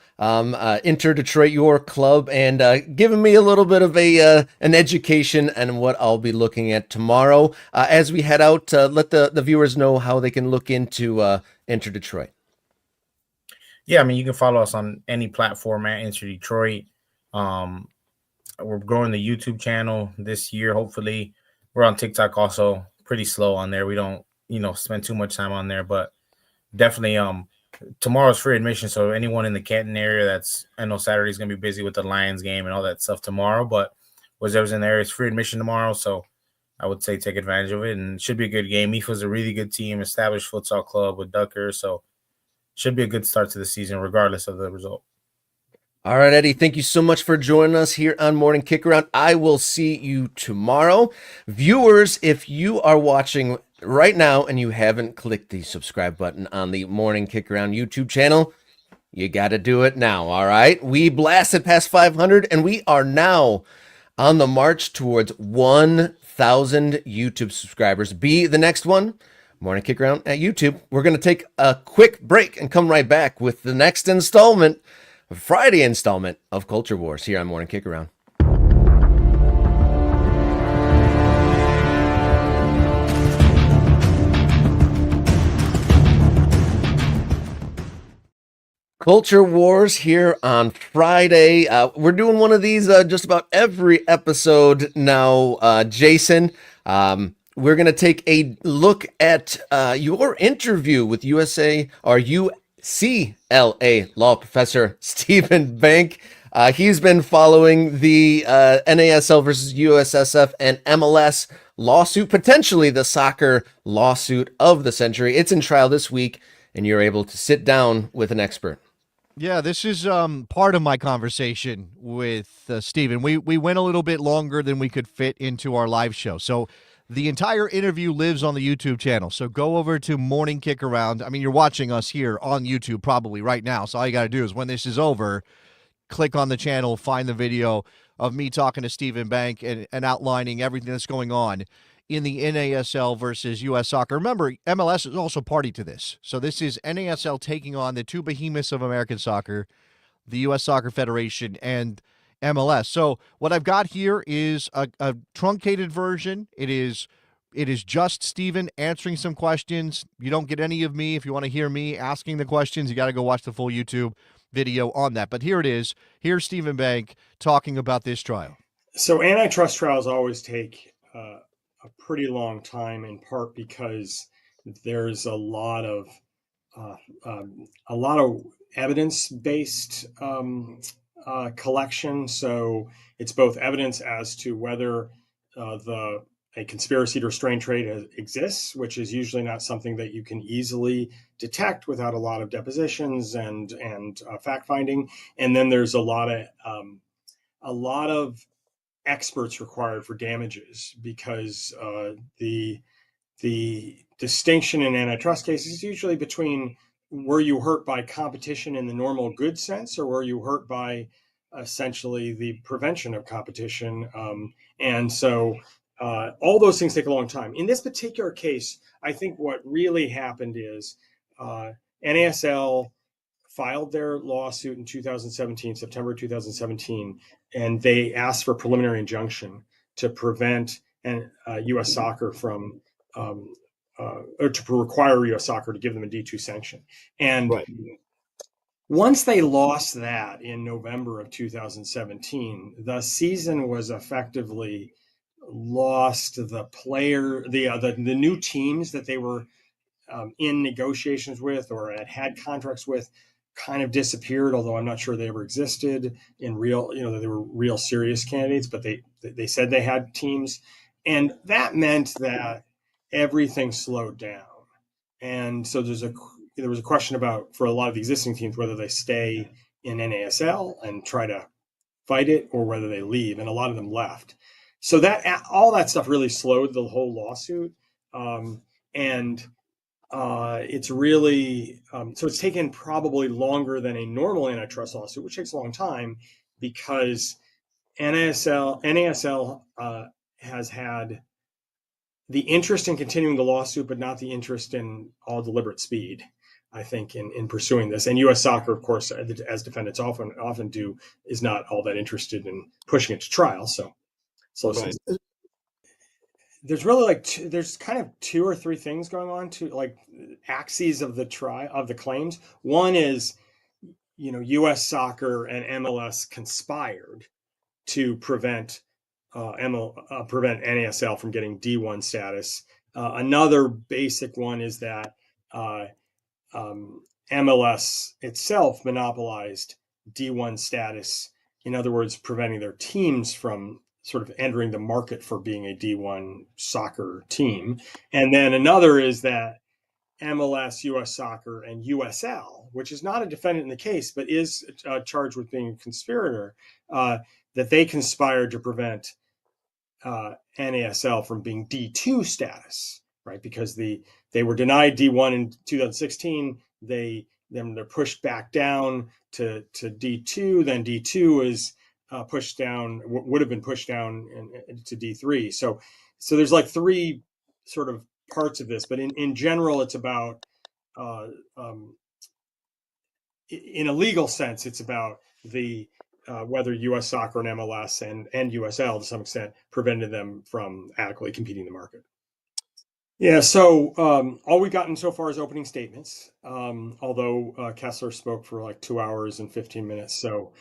Inter Detroit, your club, and giving me a little bit of an education on what I'll be looking at tomorrow. As we head out, let the viewers know how they can look into Inter Detroit. Yeah, I mean, you can follow us on any platform at Inter Detroit. We're growing the YouTube channel this year, hopefully. We're on TikTok also, pretty slow on there. We don't spend too much time on there, but definitely tomorrow's free admission, so anyone in the Canton area I know Saturday's gonna be busy with the Lions game and all that stuff tomorrow, but whoever's in there, it's free admission tomorrow, so I would say take advantage of it, and it should be a good game. IFA's a really good team, established futsal club with Ducker, so should be a good start to the season regardless of the result. All right, Eddie, thank you so much for joining us here on Morning Kickaround. I will see you tomorrow. Viewers, if you are watching right now and you haven't clicked the subscribe button on the Morning Kickaround YouTube channel, you got to do it now, all right? We blasted past 500, and we are now on the march towards 1,000 YouTube subscribers. Be the next one. Morning Kickaround at YouTube. We're going to take a quick break and come right back with the next installment, Friday installment of Culture Wars here on Morning Kickaround. Culture Wars here on Friday. We're doing one of these just about every episode now, Jason. We're going to take a look at your interview with USA or UCLA law professor Stephen Bank. He's been following the NASL versus USSF and MLS lawsuit, potentially the soccer lawsuit of the century. It's in trial this week, and you're able to sit down with an expert. Yeah, this is part of my conversation with Stephen. We went a little bit longer than we could fit into our live show. So the entire interview lives on the YouTube channel. So go over to Morning Kickaround. I mean, you're watching us here on YouTube probably right now. So all you got to do is when this is over, click on the channel, find the video of me talking to Stephen Bank and outlining everything that's going on in the NASL versus U.S. Soccer. Remember, MLS is also party to this. So this is NASL taking on the two behemoths of American soccer, the U.S. Soccer Federation and MLS. So what I've got here is a truncated version. It is just Stephen answering some questions. You don't get any of me. If you want to hear me asking the questions, you got to go watch the full YouTube video on that. But here it is. Here's Stephen Bank talking about this trial. So antitrust trials always take a pretty long time, in part because there's a lot of evidence-based collection. So it's both evidence as to whether a conspiracy to restrain trade exists, which is usually not something that you can easily detect without a lot of depositions and fact finding. And then there's a lot of experts required for damages, because the distinction in antitrust cases is usually between were you hurt by competition in the normal good sense, or were you hurt by essentially the prevention of competition. And so all those things take a long time. In this particular case, I think what really happened is NASL filed their lawsuit in 2017, September 2017, and they asked for preliminary injunction to prevent U.S. Soccer from, or to require U.S. Soccer to give them a D2 sanction. And Right. once they lost that in November of 2017, the season was effectively lost. The new teams that they were in negotiations with or had contracts with kind of disappeared, although I'm not sure they ever existed in real, they were real serious candidates, but they said they had teams. And that meant that everything slowed down. And so there was a question about, for a lot of the existing teams, whether they stay in NASL and try to fight it or whether they leave. And a lot of them left. So that all that stuff really slowed the whole lawsuit. And it's really so it's taken probably longer than a normal antitrust lawsuit, which takes a long time because NASL has had the interest in continuing the lawsuit, but not the interest in all deliberate speed, I think, in pursuing this. And U.S. Soccer, of course, as defendants often do, is not all that interested in pushing it to trial. So Right. there's really there's kind of two or three things going on, to like axes of the claims. One is, U.S. Soccer and MLS conspired to prevent NASL from getting D1 status. Another basic one is that MLS itself monopolized D1 status. In other words, preventing their teams from sort of entering the market for being a D1 soccer team. And then another is that MLS, US Soccer, and USL, which is not a defendant in the case, but is charged with being a conspirator, that they conspired to prevent NASL from being D2 status, right? Because they were denied D1 in 2016. They're pushed back down to D2. Then D2 is pushed down, would have been pushed down to D3. So there's like three sort of parts of this, but in general, it's about, in a legal sense, it's about the whether U.S. Soccer and MLS and USL to some extent prevented them from adequately competing in the market. Yeah, so all we've gotten so far is opening statements, although Kessler spoke for like 2 hours and 15 minutes. So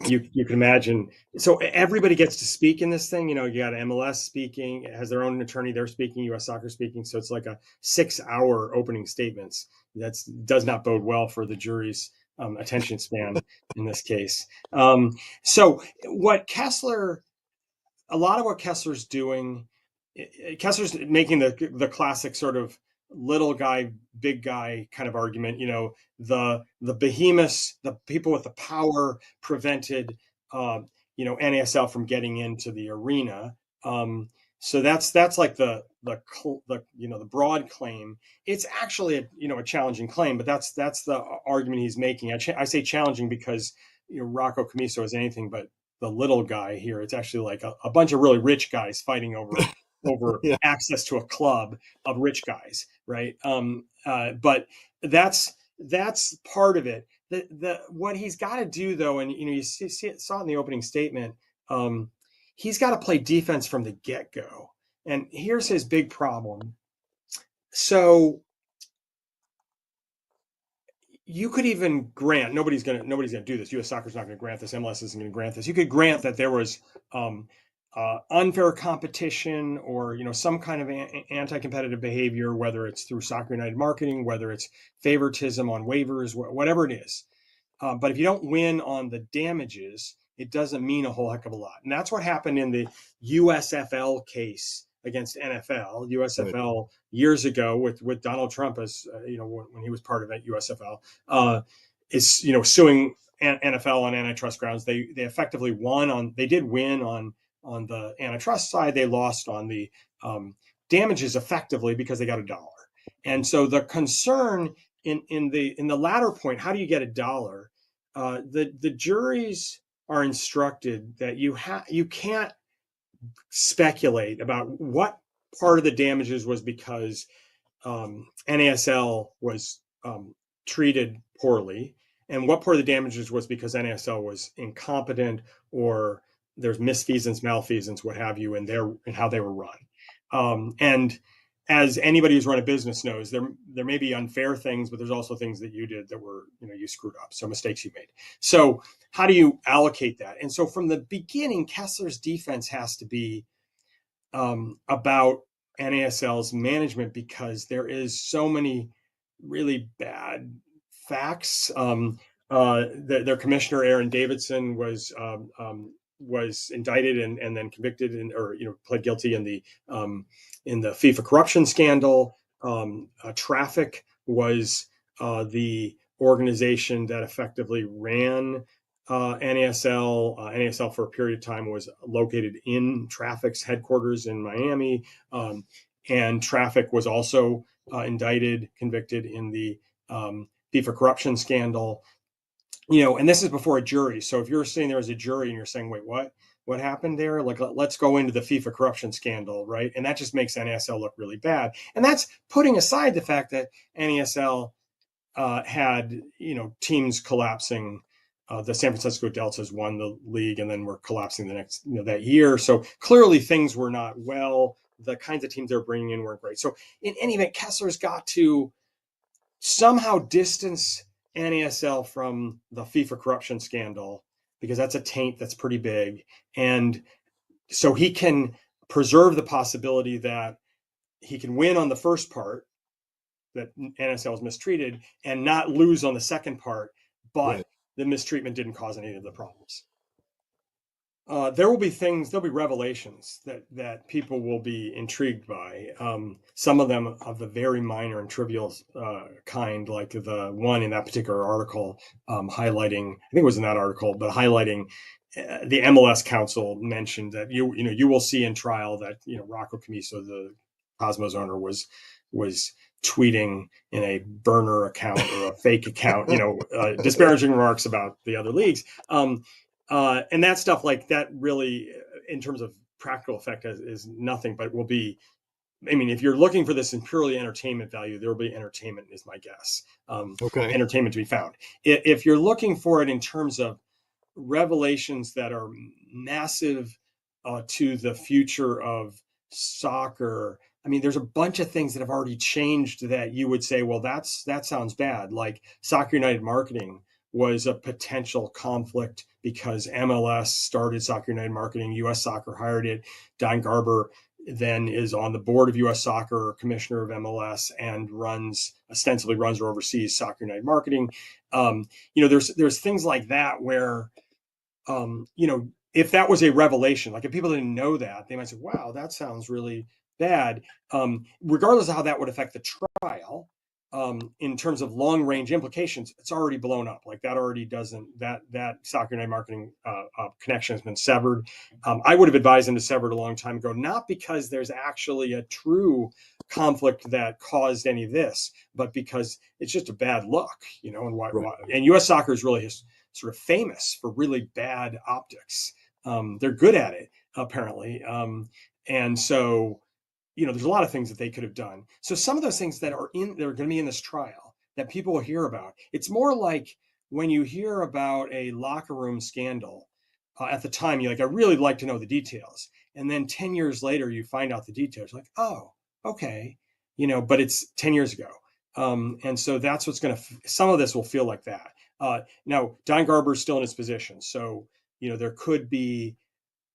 you can imagine. So everybody gets to speak in this thing. You got MLS speaking, it has their own attorney, they're speaking, U.S. Soccer speaking. So it's like a 6-hour opening statements. That does not bode well for the jury's attention span in this case. So a lot of what Kessler's doing, Kessler's making the classic sort of little guy, big guy kind of argument. The behemoths, the people with the power prevented, NASL from getting into the arena. So that's like the broad claim. It's actually a challenging claim, but that's the argument he's making. I say challenging because Rocco Commisso is anything but the little guy here. It's actually like a bunch of really rich guys fighting over yeah. access to a club of rich guys, right? But that's part of it. What he's got to do, though, and you saw it in the opening statement, he's got to play defense from the get-go. And here's his big problem. So you could even grant, nobody's gonna do this. U.S. Soccer's not going to grant this. MLS isn't going to grant this. You could grant that there was unfair competition or some kind of anti-competitive behavior, whether it's through Soccer United marketing, whether it's favoritism on waivers, whatever it is. But if you don't win on the damages, it doesn't mean a whole heck of a lot. And that's what happened in the USFL case against NFL. USFL years ago with Donald Trump as when he was part of that USFL is suing NFL on antitrust grounds. They effectively won they did win on the antitrust side. They lost on the damages effectively because they got $1. And so the concern in the latter point, how do you get $1? The juries are instructed that you can't speculate about what part of the damages was because NASL was treated poorly And what part of the damages was because NASL was incompetent, or there's misfeasance, malfeasance, what have you, in how they were run. And as anybody who's run a business knows, there may be unfair things, but there's also things that you did that were, you screwed up. So mistakes you made. So how do you allocate that? And so from the beginning, Kessler's defense has to be about NASL's management, because there is so many really bad facts. Their commissioner, Aaron Davidson, was indicted and then convicted, or pled guilty in the FIFA corruption scandal. Traffic was the organization that effectively ran NASL. NASL for a period of time was located in Traffic's headquarters in Miami, and Traffic was also indicted, convicted in the FIFA corruption scandal. And this is before a jury. So if you're sitting there as a jury and you're saying, wait, what happened there? Like, let's go into the FIFA corruption scandal, right? And that just makes NASL look really bad. And that's putting aside the fact that NASL had, teams collapsing. The San Francisco Deltas won the league and then were collapsing the next, that year. So clearly things were not well. The kinds of teams they're bringing in weren't great. So in any event, Kessler's got to somehow distance NASL from the FIFA corruption scandal, because that's a taint that's pretty big. And so he can preserve the possibility that he can win on the first part, that NASL was mistreated, and not lose on the second part, but the mistreatment didn't cause any of the problems. There'll be revelations that people will be intrigued by. Some of them of the very minor and trivial kind, like the one in that particular article, highlighting, I think it was in that article, but highlighting the MLS Council mentioned that you will see in trial that Rocco Camiso, the Cosmos owner, was tweeting in a burner account or a fake account, disparaging remarks about the other leagues. And that stuff, like that, really, in terms of practical effect, is nothing, but will be. I mean, if you're looking for this in purely entertainment value, there will be entertainment, is my guess. Entertainment to be found. If you're looking for it in terms of revelations that are massive to the future of soccer, I mean, there's a bunch of things that have already changed that you would say, well, that sounds bad. Like Soccer United Marketing was a potential conflict because MLS started Soccer United Marketing. US Soccer hired it. Don Garber then is on the board of US Soccer, commissioner of MLS, and ostensibly runs or oversees Soccer United Marketing. There's things like that where, if that was a revelation, like if people didn't know that, they might say, wow, that sounds really bad. Regardless of how that would affect the trial, in terms of long range implications, it's already blown up. Like that already doesn't, that Soccer United Marketing connection has been severed. I would have advised them to sever it a long time ago, not because there's actually a true conflict that caused any of this, but because it's just a bad look, and why. And US Soccer is really sort of famous for really bad optics. They're good at it, apparently. And so, there's a lot of things that they could have done. So some of those things that are going to be in this trial that people will hear about, it's more like when you hear about a locker room scandal at the time, you're like, I really like to know the details. And then 10 years later, you find out the details, like, oh, okay, but it's 10 years ago. And so that's what's some of this will feel like that. Now, Don Garber is still in his position. So, there could be,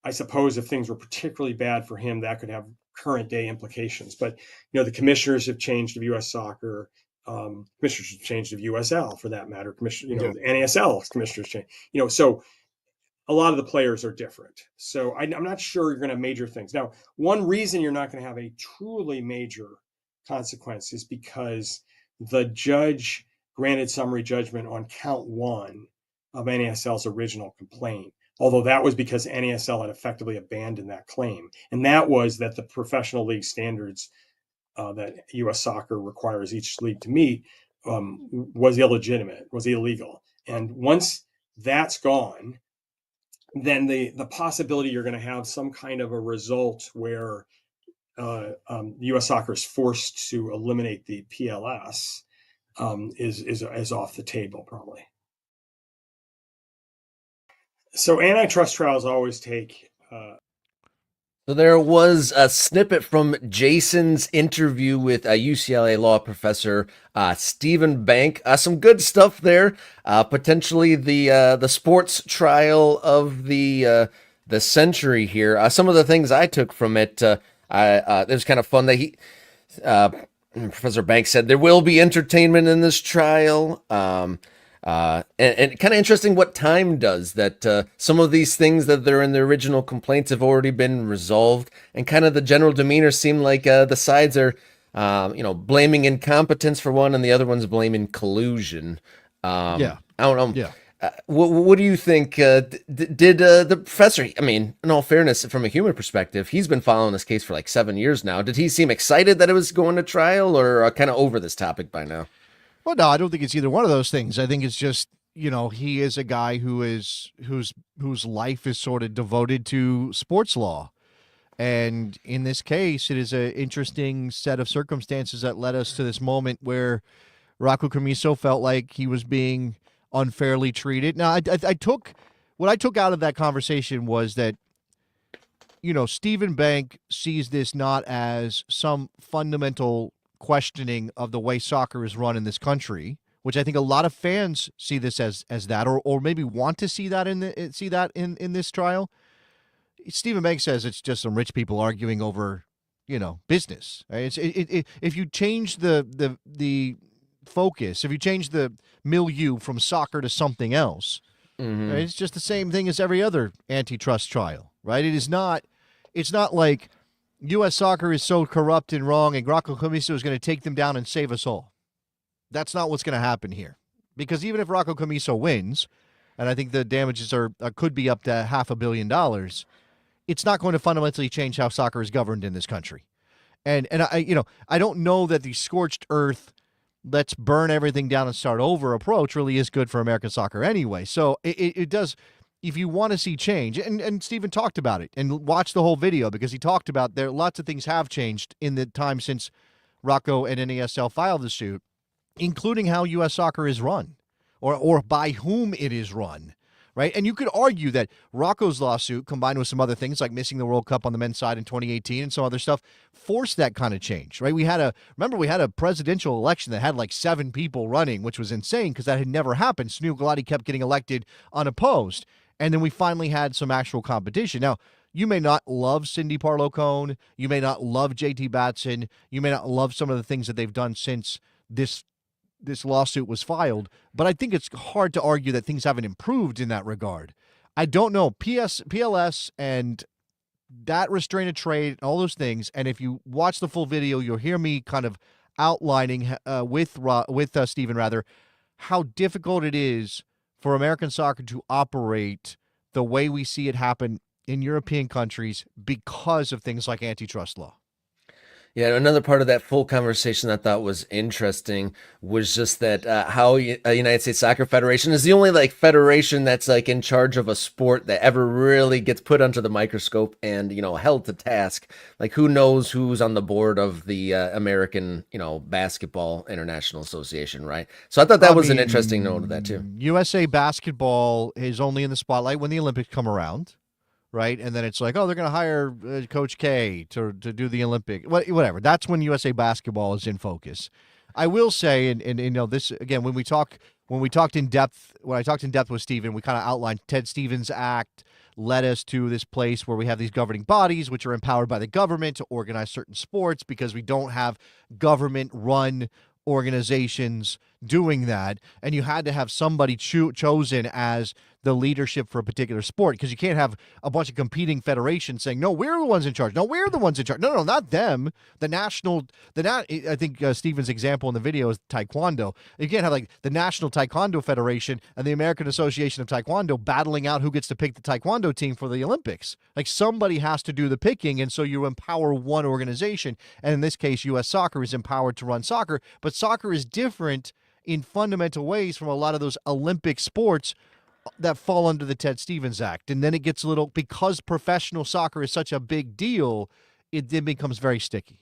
I suppose, if things were particularly bad for him, that could have current day implications. But, the commissioners have changed of US Soccer. Commissioners have changed of USL, for that matter. The NASL commissioners changed. So a lot of the players are different. So I'm not sure you're going to have major things. Now, one reason you're not going to have a truly major consequence is because the judge granted summary judgment on count 1 of NASL's original complaint, although that was because NASL had effectively abandoned that claim. And that was that the professional league standards that US Soccer requires each league to meet was illegitimate, was illegal. And once that's gone, then the possibility you're going to have some kind of a result where US Soccer is forced to eliminate the PLS is off the table, probably. So antitrust trials always take. So there was a snippet from Jason's interview with a UCLA law professor, Stephen Bank. Some good stuff there. Potentially the sports trial of the century here. Some of the things I took from it, it was kind of fun that Professor Bank said there will be entertainment in this trial. And kind of interesting what time does that. Some of these things that they're in the original complaints have already been resolved, and kind of the general demeanor seemed like the sides are, blaming incompetence for one, and the other one's blaming collusion. Yeah. I don't know. Yeah. What do you think? Did the professor? I mean, in all fairness, from a human perspective, he's been following this case for like 7 years now. Did he seem excited that it was going to trial, or kind of over this topic by now? Well, no, I don't think it's either one of those things. I think it's just, he is a guy whose life is sort of devoted to sports law. And in this case, it is an interesting set of circumstances that led us to this moment where Rocco Commisso felt like he was being unfairly treated. Now, what I took out of that conversation was that, Stephen Bank sees this not as some fundamental questioning of the way soccer is run in this country, which I think a lot of fans see this as that, or maybe want to see that in this trial. Stephen Banks says it's just some rich people arguing over, business. Right? If you change the focus, if you change the milieu from soccer to something else, right, it's just the same thing as every other antitrust trial, right? It's not like U.S. soccer is so corrupt and wrong, and Rocco Commisso is going to take them down and save us all. That's not what's going to happen here. Because even if Rocco Commisso wins, and I think the damages could be up to $500 million, it's not going to fundamentally change how soccer is governed in this country. And I don't know that the scorched earth, let's burn everything down and start over approach really is good for American soccer anyway. So it does. If you want to see change, and Stephen talked about it, and watch the whole video because he talked about there lots of things have changed in the time since Rocco and NASL filed the suit, including how U.S. soccer is run, or by whom it is run, right? And you could argue that Rocco's lawsuit, combined with some other things like missing the World Cup on the men's side in 2018 and some other stuff, forced that kind of change, right? We had a presidential election that had like 7 people running, which was insane because that had never happened. Sunil Gulati kept getting elected unopposed. And then we finally had some actual competition. Now, you may not love Cindy Parlow-Cone. You may not love JT Batson. You may not love some of the things that they've done since this lawsuit was filed. But I think it's hard to argue that things haven't improved in that regard. I don't know. PLS and that restraint of trade, all those things. And if you watch the full video, you'll hear me kind of outlining with Stephen, rather, how difficult it is for American soccer to operate the way we see it happen in European countries because of things like antitrust law. Yeah, another part of that full conversation I thought was interesting was just that how a United States Soccer Federation is the only like federation that's like in charge of a sport that ever really gets put under the microscope and held to task. Like who knows who's on the board of the American Basketball International Association, right? So I thought that was an interesting note of that too. USA Basketball is only in the spotlight when the Olympics come around. Right, and then it's like, oh, they're going to hire Coach K to do the Olympic, whatever. That's when USA Basketball is in focus. I will say, and this again, when I talked in depth with Stephen, we kind of outlined Ted Stevens Act led us to this place where we have these governing bodies which are empowered by the government to organize certain sports because we don't have government-run organizations doing that, and you had to have somebody chosen as the leadership for a particular sport because you can't have a bunch of competing federations saying, no, we're the ones in charge. No, we're the ones in charge. No, not them. I think Stephen's example in the video is Taekwondo. You can't have like the National Taekwondo Federation and the American Association of Taekwondo battling out who gets to pick the Taekwondo team for the Olympics. Like somebody has to do the picking, and so you empower one organization. And in this case, U.S. Soccer is empowered to run soccer, but soccer is different in fundamental ways from a lot of those Olympic sports that fall under the Ted Stevens Act. And then it gets a little, because professional soccer is such a big deal, it then becomes very sticky.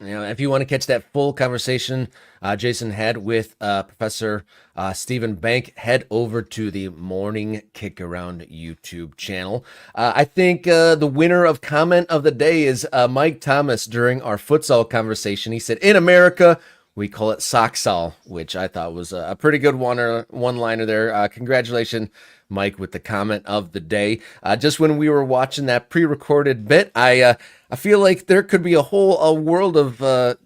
if you want to catch that full conversation Jason had with Professor Stephen Bank, head over to the Morning Kickaround YouTube channel. I think the winner of comment of the day is Mike Thomas during our futsal conversation. He said, in America, we call it socksal, which I thought was a pretty good one-liner there. Congratulations, Mike, with the comment of the day. Just when we were watching that pre-recorded bit, I feel like there could be a whole world of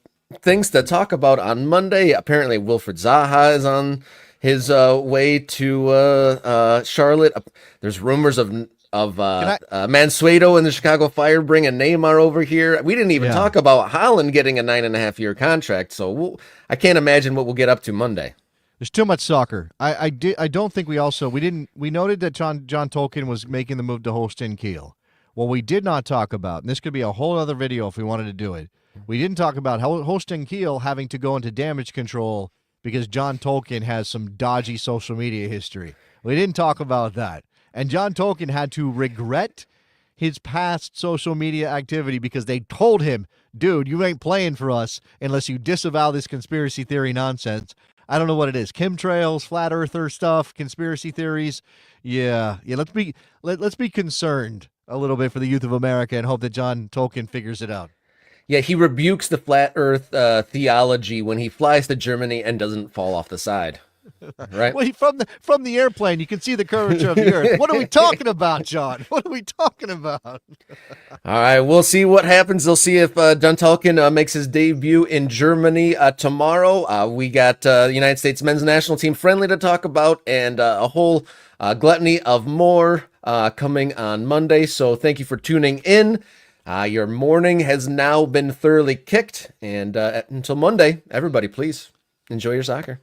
things to talk about on Monday. Apparently, Wilfred Zaha is on his way to Charlotte. There's rumors of Mansueto and the Chicago Fire bringing Neymar over here. We didn't even talk about Haaland getting a 9.5-year contract, so I can't imagine what we'll get up to Monday. There's too much soccer. I don't think we noted that John Tolkien was making the move to Holstein Kiel. What we did not talk about, and this could be a whole other video if we wanted to do it, we didn't talk about Holstein Kiel having to go into damage control because John Tolkien has some dodgy social media history. We didn't talk about that. And John Tolkien had to regret his past social media activity because they told him, dude, you ain't playing for us unless you disavow this conspiracy theory nonsense. I don't know what it is. Chemtrails, flat earther stuff, conspiracy theories. Yeah. Let's be concerned a little bit for the youth of America and hope that John Tolkien figures it out. Yeah, he rebukes the flat earth theology when he flies to Germany and doesn't fall off the side. Right. Well, from the airplane, you can see the curvature of the earth. What are we talking about, John? What are we talking about? All right, we'll see what happens. We'll see if John Tolkien makes his debut in Germany tomorrow. We got the United States men's national team friendly to talk about, and a whole gluttony of more coming on Monday. So thank you for tuning in. Your morning has now been thoroughly kicked, and until Monday, everybody, please enjoy your soccer.